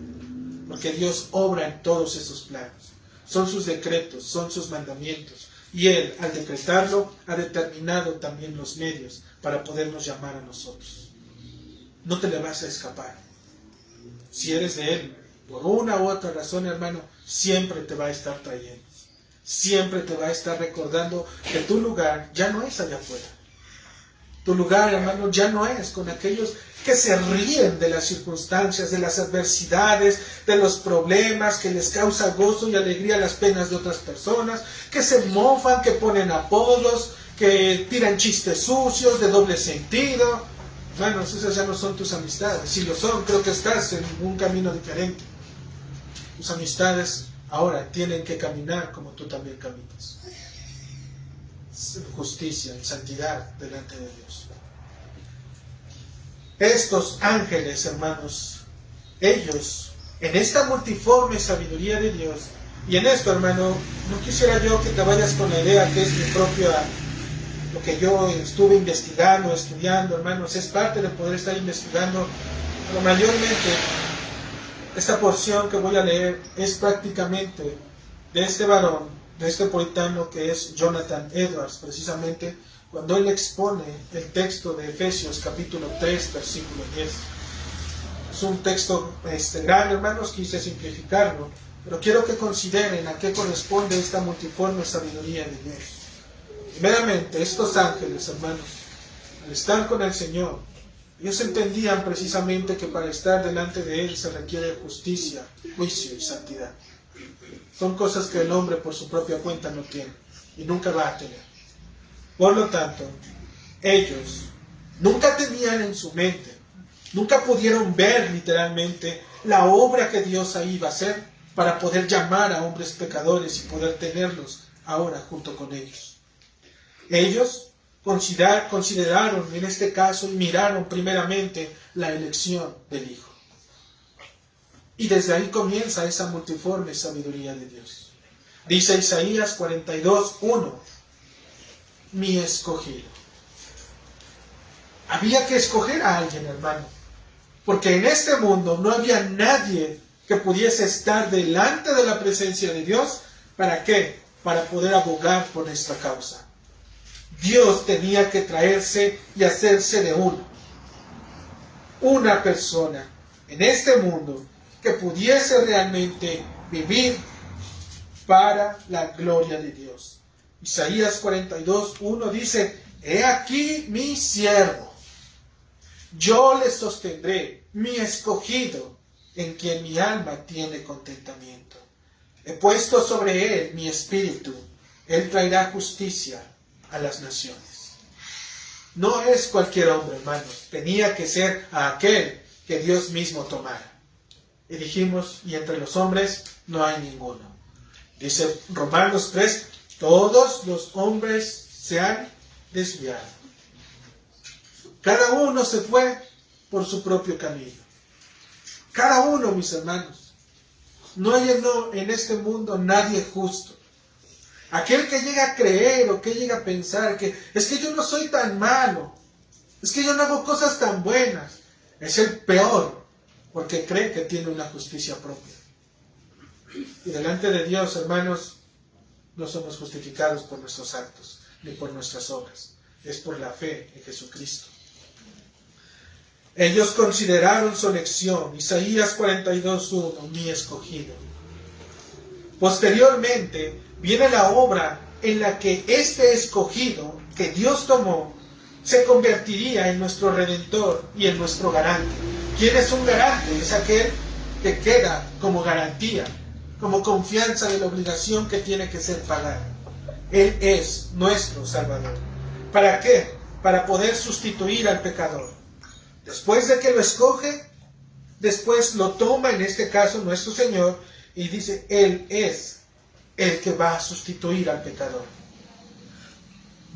porque Dios obra en todos esos planos. Son sus decretos, son sus mandamientos. Y Él, al decretarlo, ha determinado también los medios para podernos llamar a nosotros. No te le vas a escapar. Si eres de Él, por una u otra razón, hermano, siempre te va a estar trayendo. Siempre te va a estar recordando que tu lugar ya no es allá afuera. Tu lugar, hermano, ya no es con aquellos que se ríen de las circunstancias, de las adversidades, de los problemas, que les causa gozo y alegría las penas de otras personas, que se mofan, que ponen apodos, que tiran chistes sucios, de doble sentido. Hermanos, esas ya no son tus amistades. Si lo son, creo que estás en un camino diferente. Tus amistades ahora tienen que caminar como tú también caminas. En justicia, en santidad delante de Dios. Estos ángeles, hermanos, ellos, en esta multiforme sabiduría de Dios, y en esto, hermano, no quisiera yo que te vayas con la idea que es mi propia, lo que yo estuve investigando, estudiando, hermanos, es parte de poder estar investigando, pero mayormente esta porción que voy a leer es prácticamente de este varón, de este puritano que es Jonathan Edwards, precisamente cuando él expone el texto de Efesios capítulo 3, versículo 10. Es un texto grande, hermanos, quise simplificarlo, pero quiero que consideren a qué corresponde esta multiforme sabiduría de Dios. Primeramente, estos ángeles, hermanos, al estar con el Señor, ellos entendían precisamente que para estar delante de Él se requiere justicia, juicio y santidad. Son cosas que el hombre por su propia cuenta no tiene y nunca va a tener. Por lo tanto, ellos nunca tenían en su mente, nunca pudieron ver literalmente la obra que Dios ahí iba a hacer para poder llamar a hombres pecadores y poder tenerlos ahora junto con ellos. Ellos consideraron en este caso y miraron primeramente la elección del Hijo. Y desde ahí comienza esa multiforme sabiduría de Dios. Dice Isaías 42:1, mi escogido. Había que escoger a alguien, hermano, porque en este mundo no había nadie que pudiese estar delante de la presencia de Dios. ¿Para qué? para poder abogar por esta causa. Dios tenía que traerse y hacerse de una persona en este mundo que pudiese realmente vivir para la gloria de Dios. Isaías 42:1 dice: He aquí mi siervo, yo le sostendré, mi escogido, en quien mi alma tiene contentamiento. He puesto sobre él mi espíritu, él traerá justicia a las naciones. No es cualquier hombre, hermanos, tenía que ser aquel que Dios mismo tomara. Y dijimos, y entre los hombres no hay ninguno. Dice Romanos 3, todos los hombres se han desviado. Cada uno se fue por su propio camino. Cada uno, mis hermanos. No hay en este mundo nadie justo. Aquel que llega a creer o que llega a pensar que es que yo no soy tan malo, es que yo no hago cosas tan buenas, es el peor, porque cree que tiene una justicia propia. Y delante de Dios, hermanos, no somos justificados por nuestros actos, ni por nuestras obras. Es por la fe en Jesucristo. Ellos consideraron su elección. Isaías 42:1, mi escogido. Posteriormente, viene la obra en la que este escogido, que Dios tomó, se convertiría en nuestro Redentor y en nuestro garante. ¿Quién es un garante? Es aquel que queda como garantía, como confianza de la obligación que tiene que ser pagada. Él es nuestro Salvador. ¿Para qué? Para poder sustituir al pecador. Después de que lo escoge, después lo toma, en este caso nuestro Señor, y dice, Él es el que va a sustituir al pecador.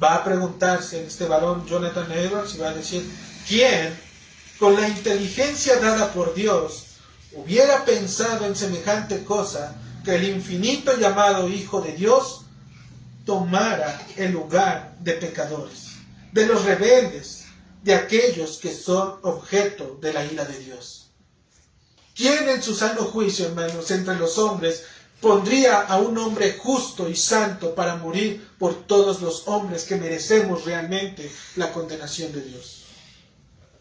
Va a preguntarse este varón Jonathan Edwards y va a decir, ¿quién, con la inteligencia dada por Dios, hubiera pensado en semejante cosa, que el infinito llamado Hijo de Dios tomara el lugar de pecadores, de los rebeldes, de aquellos que son objeto de la ira de Dios? ¿Quién en su sano juicio, hermanos, entre los hombres, pondría a un hombre justo y santo para morir por todos los hombres que merecemos realmente la condenación de Dios?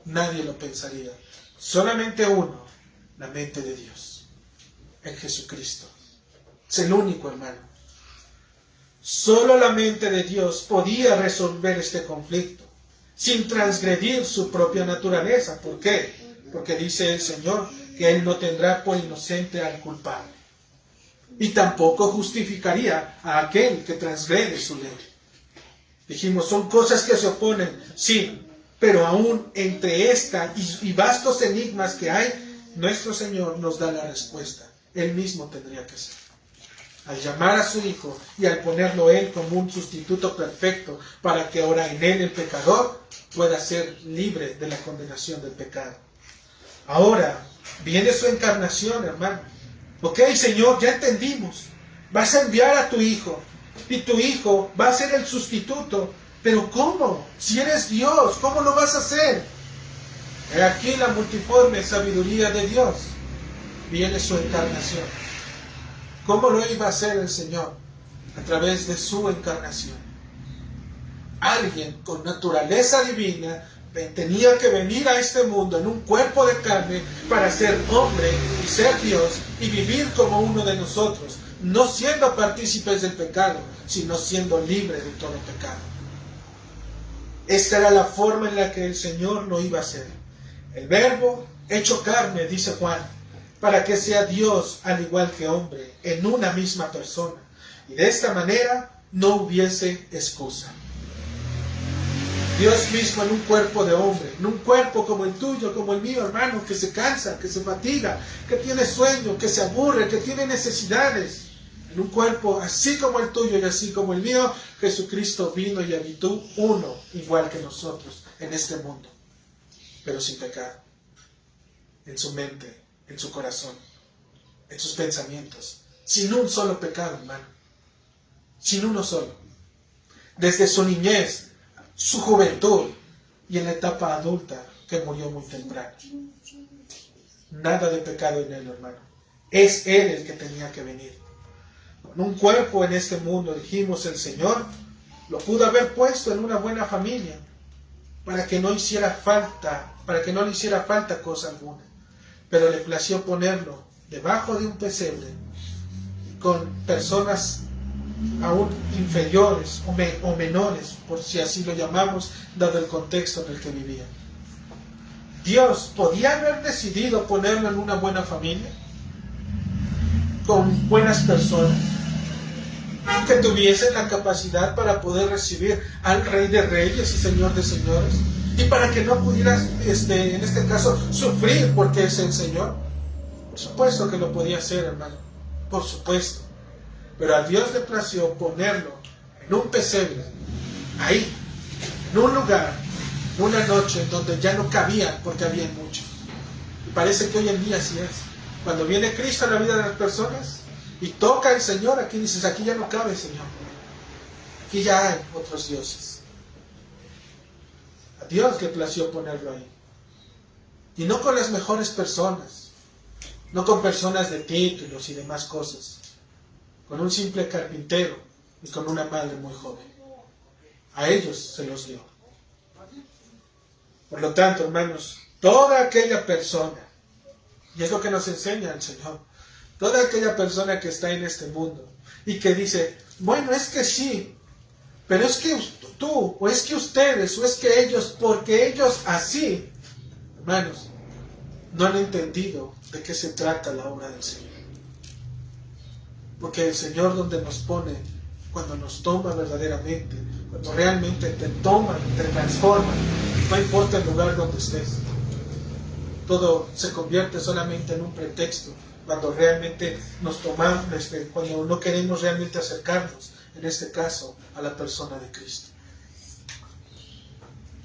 Nadie lo pensaría. Solamente uno, la mente de Dios, en Jesucristo. Es el único, hermano. Solo la mente de Dios podía resolver este conflicto, sin transgredir su propia naturaleza. ¿Por qué? Porque dice el Señor que Él no tendrá por inocente al culpable. Y tampoco justificaría a aquel que transgrede su ley. Dijimos, son cosas que se oponen, sí, pero aún entre esta y vastos enigmas que hay, nuestro Señor nos da la respuesta. Él mismo tendría que ser. Al llamar a su Hijo y al ponerlo Él como un sustituto perfecto para que ahora en Él el pecador pueda ser libre de la condenación del pecado. Ahora viene su encarnación, hermano. Ok, Señor, ya entendimos. Vas a enviar a tu Hijo y tu Hijo va a ser el sustituto. Pero ¿cómo? Si eres Dios, ¿cómo lo vas a hacer? He aquí la multiforme sabiduría de Dios. Viene su encarnación. ¿Cómo lo iba a hacer el Señor? A través de su encarnación. Alguien con naturaleza divina tenía que venir a este mundo en un cuerpo de carne para ser hombre y ser Dios y vivir como uno de nosotros, no siendo partícipes del pecado, sino siendo libre de todo pecado. Esta era la forma en la que el Señor lo iba a hacer. El Verbo hecho carne, dice Juan, para que sea Dios al igual que hombre, en una misma persona. Y de esta manera no hubiese excusa. Dios mismo en un cuerpo de hombre, en un cuerpo como el tuyo, como el mío, hermano, que se cansa, que se fatiga, que tiene sueño, que se aburre, que tiene necesidades. En un cuerpo así como el tuyo y así como el mío, Jesucristo vino y habitó uno, igual que nosotros, en este mundo, pero sin pecado, en su mente, en su corazón, en sus pensamientos, sin un solo pecado, hermano, sin uno solo. Desde su niñez, su juventud y en la etapa adulta, que murió muy temprano. Nada de pecado en él, hermano. Es él el que tenía que venir. con un cuerpo en este mundo. Dijimos, el Señor lo pudo haber puesto en una buena familia para que no le hiciera falta cosa alguna. Pero le plació ponerlo debajo de un pesebre con personas aún inferiores o menores, por si así lo llamamos, dado el contexto en el que vivían. Dios podía haber decidido ponerlo en una buena familia, con buenas personas, que tuviesen la capacidad para poder recibir al Rey de Reyes y Señor de Señores, y para que no pudieras, en este caso, sufrir porque es el Señor. Por supuesto que lo podía hacer, hermano, por supuesto. Pero a Dios le plació ponerlo en un pesebre, ahí, en un lugar, una noche en donde ya no cabían porque había muchos. Y parece que hoy en día así es. Cuando viene Cristo a la vida de las personas y toca el Señor, aquí dices, aquí ya no cabe, Señor. Aquí ya hay otros dioses. A Dios le plació ponerlo ahí. Y no con las mejores personas, no con personas de títulos y demás cosas, con un simple carpintero y con una madre muy joven. A ellos se los dio. Por lo tanto, hermanos, toda aquella persona, y es lo que nos enseña el Señor, toda aquella persona que está en este mundo y que dice, bueno, es que sí, pero es que tú, o es que ustedes, o es que ellos, porque ellos así, hermanos, no han entendido de qué se trata la obra del Señor. Porque el Señor donde nos pone, cuando nos toma verdaderamente, cuando realmente te toma, te transforma, no importa el lugar donde estés, todo se convierte solamente en un pretexto cuando realmente nos tomamos, cuando no queremos realmente acercarnos, en este caso, a la persona de Cristo.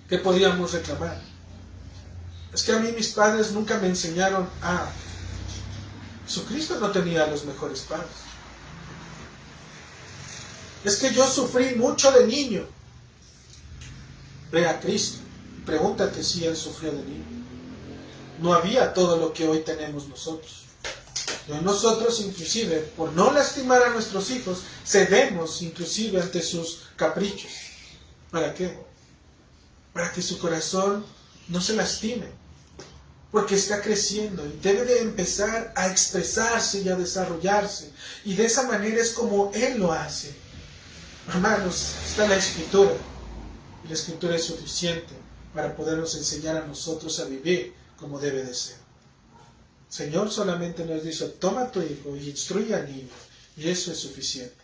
¿Qué podríamos reclamar? Es que a mí mis padres nunca me enseñaron a... Jesucristo no tenía los mejores padres. Es que yo sufrí mucho de niño. Ve a Cristo, pregúntate si Él sufrió de niño. No había todo lo que hoy tenemos nosotros. Y hoy nosotros, inclusive, por no lastimar a nuestros hijos, cedemos inclusive ante sus caprichos. ¿Para qué? Para que su corazón no se lastime. Porque está creciendo y debe de empezar a expresarse y a desarrollarse. Y de esa manera es como Él lo hace. Hermanos, está la Escritura. Y la Escritura es suficiente para podernos enseñar a nosotros a vivir como debe de ser. El Señor solamente nos dice, toma a tu hijo y instruye al niño. Y eso es suficiente.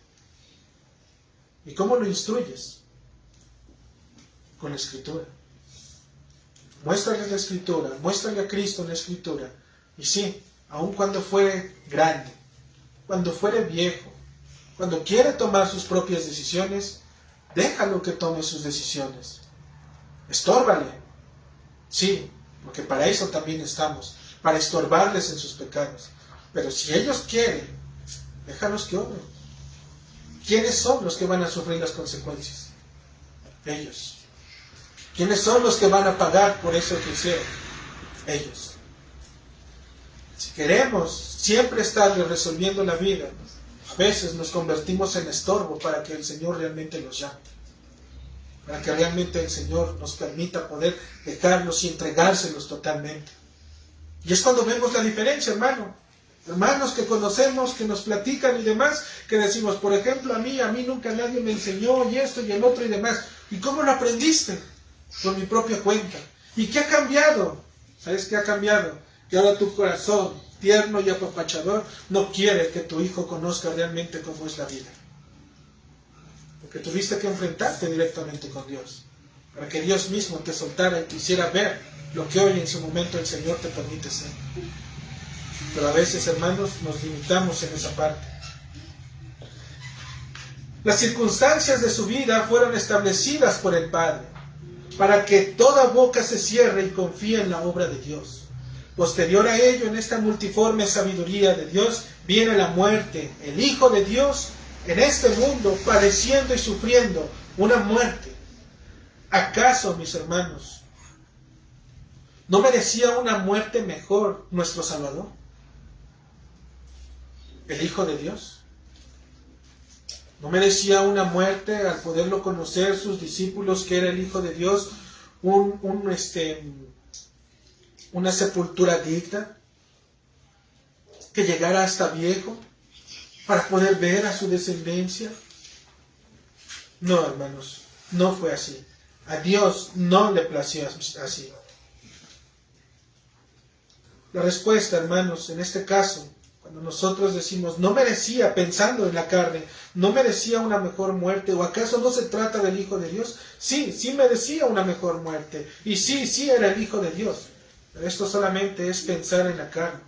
¿Y cómo lo instruyes? Con la Escritura. Muéstrale la Escritura, muéstrale a Cristo en la Escritura. Y sí, aun cuando fuere grande, cuando fuere viejo, cuando quiere tomar sus propias decisiones, déjalo que tome sus decisiones. Estórbale. Sí, porque para eso también estamos, para estorbarles en sus pecados. Pero si ellos quieren, déjalos que obren. ¿Quiénes son los que van a sufrir las consecuencias? Ellos. ¿Quiénes son los que van a pagar por eso que hicieron? Ellos. Si queremos siempre estarle resolviendo la vida, a veces nos convertimos en estorbo para que el Señor realmente los llame. Para que realmente el Señor nos permita poder dejarlos y entregárselos totalmente. Y es cuando vemos la diferencia, hermano. Hermanos que conocemos, que nos platican y demás, que decimos, por ejemplo, a mí nunca nadie me enseñó y esto y el otro y demás. ¿Y cómo lo aprendiste? Por mi propia cuenta. ¿Y qué ha cambiado? ¿Sabes qué ha cambiado? Que ahora tu corazón, tierno y apapachador, no quiere que tu hijo conozca realmente cómo es la vida. Porque tuviste que enfrentarte directamente con Dios, para que Dios mismo te soltara y te hiciera ver lo que hoy en su momento el Señor te permite ser. Pero a veces, hermanos, nos limitamos en esa parte. Las circunstancias de su vida fueron establecidas por el Padre, para que toda boca se cierre y confíe en la obra de Dios. Posterior a ello, en esta multiforme sabiduría de Dios, viene la muerte, el Hijo de Dios, en este mundo, padeciendo y sufriendo una muerte. ¿Acaso, mis hermanos, no merecía una muerte mejor nuestro Salvador? El Hijo de Dios. No merecía una muerte al poderlo conocer sus discípulos que era el Hijo de Dios, una sepultura digna, que llegara hasta viejo para poder ver a su descendencia. No, hermanos, no fue así. A Dios no le plació así. La respuesta, hermanos, en este caso, cuando nosotros decimos, no merecía, pensando en la carne, no merecía una mejor muerte, ¿o acaso no se trata del Hijo de Dios? Sí, sí merecía una mejor muerte, y sí era el Hijo de Dios. Pero esto solamente es pensar en la carne.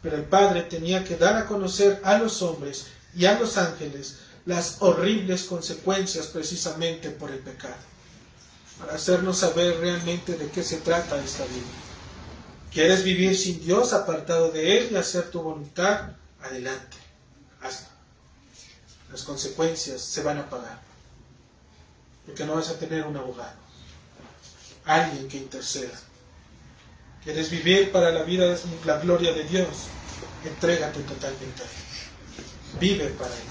Pero el Padre tenía que dar a conocer a los hombres y a los ángeles las horribles consecuencias precisamente por el pecado, para hacernos saber realmente de qué se trata esta vida. ¿Quieres vivir sin Dios, apartado de Él y hacer tu voluntad? Adelante, hazlo. Las consecuencias se van a pagar, porque no vas a tener un abogado, alguien que interceda. ¿Quieres vivir para la vida, la gloria de Dios? Entrégate totalmente a Él. Vive para Él.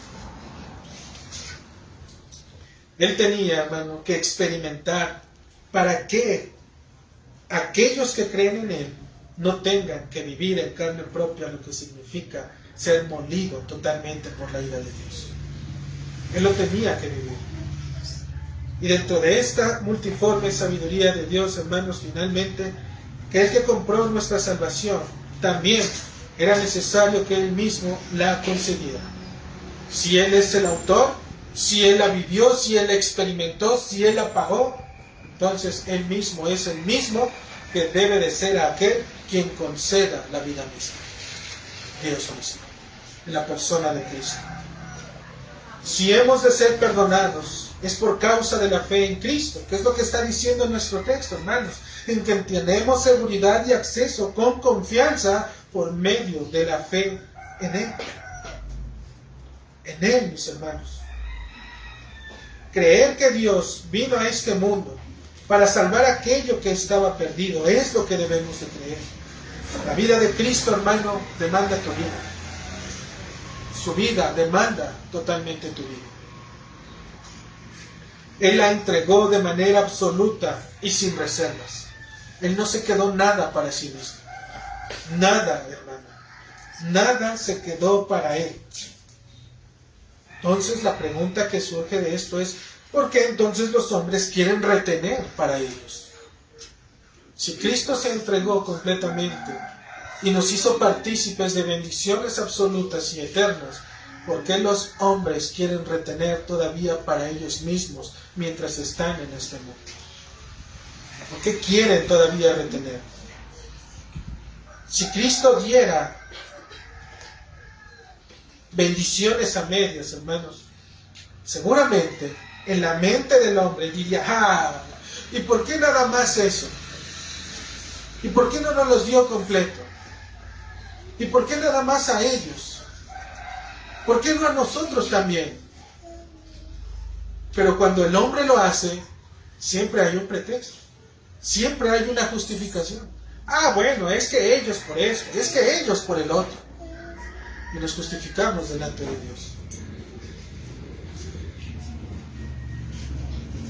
Él tenía, hermano, que experimentar para que aquellos que creen en Él no tengan que vivir en carne propia lo que significa ser molido totalmente por la ira de Dios. Él lo tenía que vivir. Y dentro de esta multiforme sabiduría de Dios, hermanos, finalmente, que es que compró nuestra salvación, también era necesario que Él mismo la concediera. Si Él es el autor, si Él la vivió, si Él la experimentó, si Él la pagó, entonces Él mismo es el mismo que debe de ser aquel quien conceda la vida misma. Dios mismo, en la persona de Cristo. Si hemos de ser perdonados, es por causa de la fe en Cristo, que es lo que está diciendo nuestro texto, hermanos, en que tenemos seguridad y acceso con confianza por medio de la fe en Él. En Él, mis hermanos. Creer que Dios vino a este mundo para salvar aquello que estaba perdido es lo que debemos de creer. La vida de Cristo, hermano, demanda tu vida. Su vida demanda totalmente tu vida. Él la entregó de manera absoluta y sin reservas. Él no se quedó nada para sí mismo. Nada, hermano. Nada se quedó para Él. Entonces la pregunta que surge de esto es, ¿por qué entonces los hombres quieren retener para ellos? Si Cristo se entregó completamente y nos hizo partícipes de bendiciones absolutas y eternas, ¿por qué los hombres quieren retener todavía para ellos mismos mientras están en este mundo? ¿Por qué quieren todavía retener? Si Cristo diera bendiciones a medias, hermanos, seguramente en la mente del hombre diría, ¿y por qué nada más eso? ¿Y por qué no nos los dio completo? ¿Y por qué nada más a ellos? ¿Por qué no a nosotros también? Pero cuando el hombre lo hace, siempre hay un pretexto, siempre hay una justificación. Bueno, es que ellos por esto, es que ellos por el otro. Y nos justificamos delante de Dios.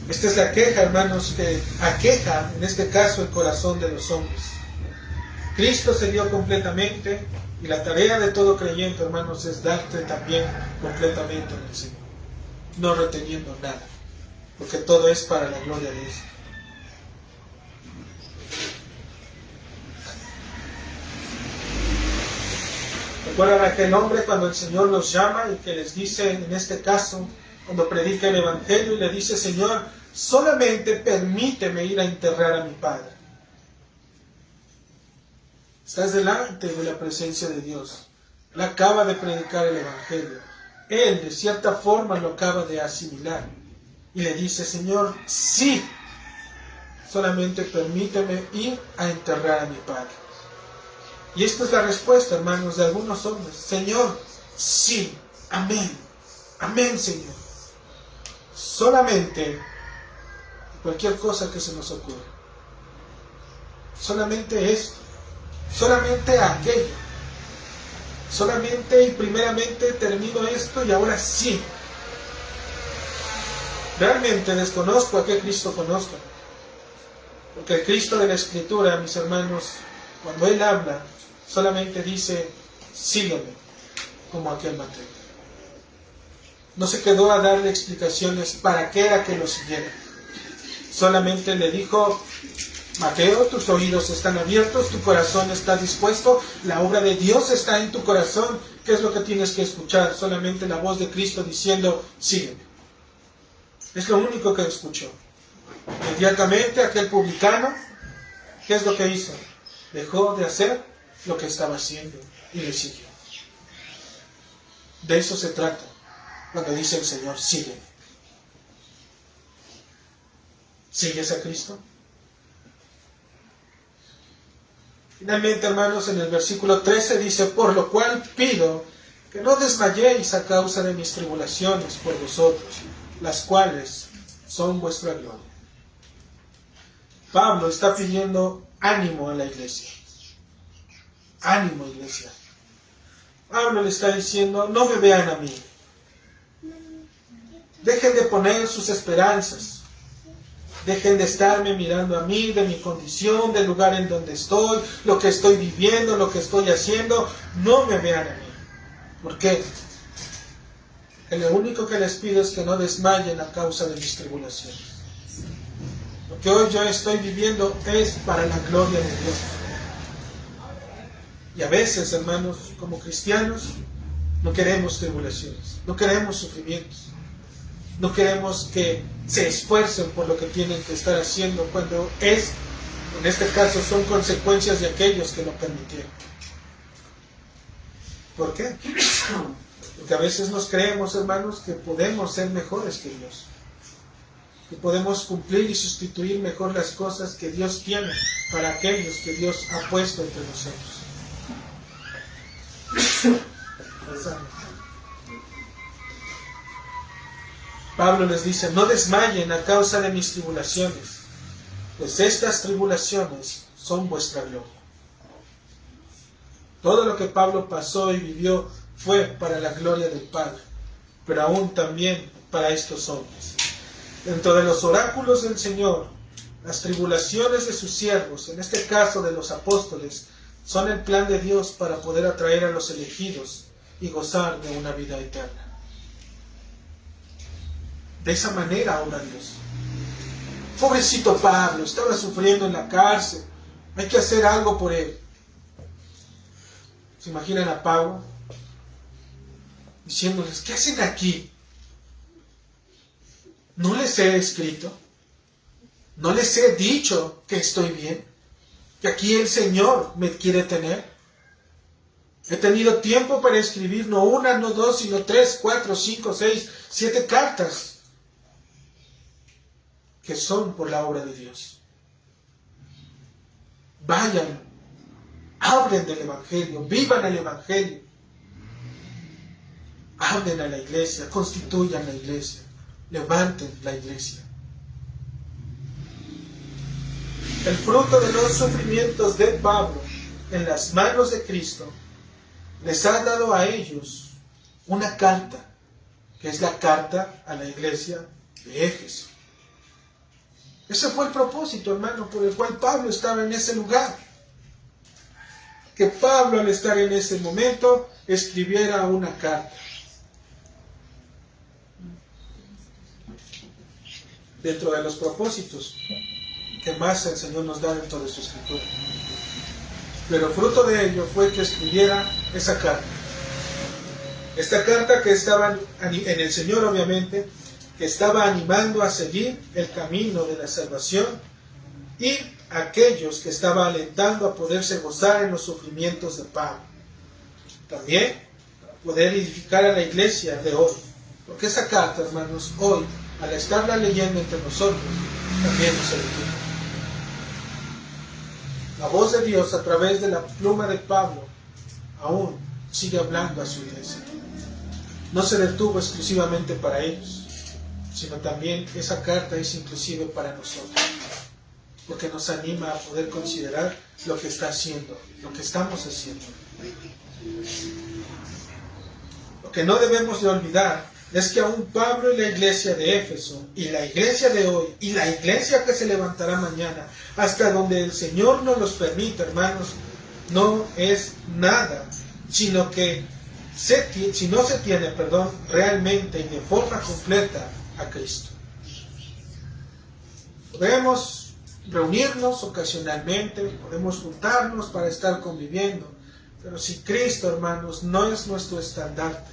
Esta es la queja, hermanos, que aqueja, en este caso, el corazón de los hombres. Cristo se dio completamente, y la tarea de todo creyente, hermanos, es darte también completamente en el Señor, no reteniendo nada, porque todo es para la gloria de Dios. Recuerdan aquel hombre cuando el Señor los llama y que les dice, en este caso, cuando predica el Evangelio, y le dice, Señor, solamente permíteme ir a enterrar a mi padre. Estás delante de la presencia de Dios. Él acaba de predicar el Evangelio. Él, de cierta forma, lo acaba de asimilar. Y le dice, Señor, sí, solamente permíteme ir a enterrar a mi padre. Y esta es la respuesta, hermanos, de algunos hombres. Señor, sí, amén, amén, Señor. Solamente cualquier cosa que se nos ocurra. Solamente esto. Solamente aquello. Solamente y primeramente termino esto y ahora sí. Realmente desconozco a qué Cristo conozco. Porque el Cristo de la Escritura, mis hermanos, cuando Él habla, solamente dice, sígueme, como aquel Mateo. No se quedó a darle explicaciones para qué era que lo siguiera. Solamente le dijo, Mateo, tus oídos están abiertos, tu corazón está dispuesto, la obra de Dios está en tu corazón. ¿Qué es lo que tienes que escuchar? Solamente la voz de Cristo diciendo, sígueme. Es lo único que escuchó. Inmediatamente aquel publicano, ¿qué es lo que hizo? Dejó de hacer lo que estaba haciendo y le siguió. De eso se trata cuando dice el Señor, sígueme. ¿Sigues a Cristo? Finalmente, hermanos, en el versículo 13 dice, por lo cual pido que no desmayéis a causa de mis tribulaciones por vosotros, las cuales son vuestra gloria. Pablo está pidiendo ánimo a la iglesia. Ánimo, iglesia. Pablo le está diciendo, no me vean a mí. Dejen de poner sus esperanzas. Dejen de estarme mirando a mí, de mi condición, del lugar en donde estoy, lo que estoy viviendo, lo que estoy haciendo. No me vean a mí. ¿Por qué? Que lo único que les pido es que no desmayen a causa de mis tribulaciones. Lo que hoy yo estoy viviendo es para la gloria de Dios. Y a veces, hermanos, como cristianos, no queremos tribulaciones, no queremos sufrimientos, no queremos que se esfuercen por lo que tienen que estar haciendo cuando en este caso, son consecuencias de aquellos que lo permitieron. ¿Por qué? Porque a veces nos creemos, hermanos, que podemos ser mejores que Dios, que podemos cumplir y sustituir mejor las cosas que Dios tiene para aquellos que Dios ha puesto entre nosotros. Pablo les dice, no desmayen a causa de mis tribulaciones, pues estas tribulaciones son vuestra gloria. Todo lo que Pablo pasó y vivió fue para la gloria del Padre, pero aún también para estos hombres. Dentro de los oráculos del Señor, las tribulaciones de sus siervos, en este caso de los apóstoles, son el plan de Dios para poder atraer a los elegidos y gozar de una vida eterna. De esa manera obra Dios. Pobrecito Pablo, estaba sufriendo en la cárcel, hay que hacer algo por él. ¿Se imaginan a Pablo diciéndoles, ¿qué hacen aquí? ¿No les he escrito? ¿No les he dicho que estoy bien? ¿Que aquí el Señor me quiere tener? He tenido tiempo para escribir no una, no dos, sino 3, 4, 5, 6, 7 cartas que son por la obra de Dios. Vayan, hablen del Evangelio, vivan el Evangelio. Hablen a la iglesia, constituyan la iglesia, levanten la iglesia. El fruto de los sufrimientos de Pablo en las manos de Cristo les ha dado a ellos una carta, que es la carta a la iglesia de Éfeso. Ese fue el propósito, hermano, por el cual Pablo estaba en ese lugar. Que Pablo, al estar en ese momento, escribiera una carta. Dentro de los propósitos que más el Señor nos da dentro de su Escritura. Pero fruto de ello fue que escribiera esa carta. Esta carta que estaba en el Señor, obviamente, que estaba animando a seguir el camino de la salvación, y aquellos que estaba alentando a poderse gozar en los sufrimientos de Pablo. También poder edificar a la iglesia de hoy. Porque esa carta, hermanos, hoy, al estarla leyendo entre nosotros, también nos edifica. La voz de Dios a través de la pluma de Pablo aún sigue hablando a su iglesia. No se detuvo exclusivamente para ellos, sino también esa carta es inclusive para nosotros, porque nos anima a poder considerar lo que está haciendo, lo que estamos haciendo. Lo que no debemos de olvidar es que aún Pablo y la iglesia de Éfeso, y la iglesia de hoy, y la iglesia que se levantará mañana, hasta donde el Señor nos los permita, hermanos, no es nada, sino que si no se tiene, realmente y de forma completa a Cristo. Podemos reunirnos ocasionalmente, podemos juntarnos para estar conviviendo, pero si Cristo, hermanos, no es nuestro estandarte,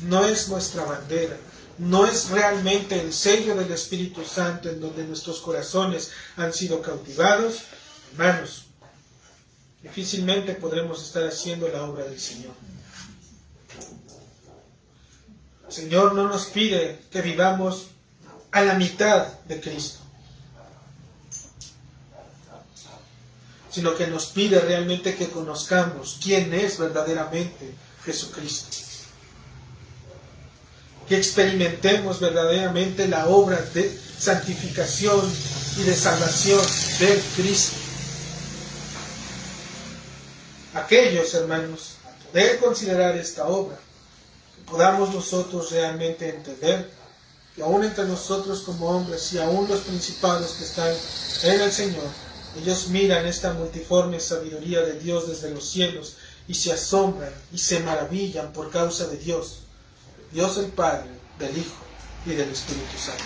no es nuestra bandera, no es realmente el sello del Espíritu Santo en donde nuestros corazones han sido cautivados, hermanos, difícilmente podremos estar haciendo la obra del Señor. El Señor no nos pide que vivamos a la mitad de Cristo, sino que nos pide realmente que conozcamos quién es verdaderamente Jesucristo. Que experimentemos verdaderamente la obra de santificación y de salvación de Cristo. Aquellos, hermanos, a poder considerar esta obra, que podamos nosotros realmente entender que aún entre nosotros como hombres y aún los principados que están en el Señor, ellos miran esta multiforme sabiduría de Dios desde los cielos y se asombran y se maravillan por causa de Dios. Dios el Padre, del Hijo y del Espíritu Santo.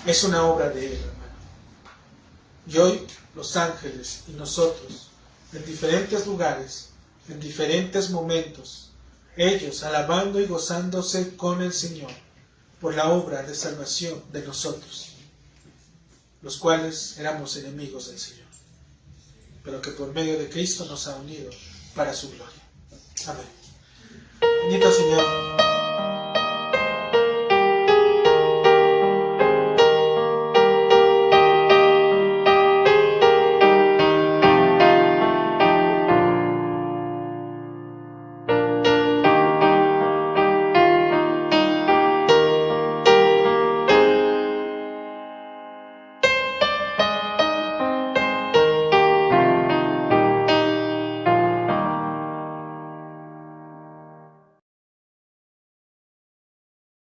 Es una obra de Él, hermano. Y hoy los ángeles y nosotros, en diferentes lugares, en diferentes momentos, ellos alabando y gozándose con el Señor por la obra de salvación de nosotros, los cuales éramos enemigos del Señor, pero que por medio de Cristo nos ha unido para su gloria. Amén. Bendito Señor.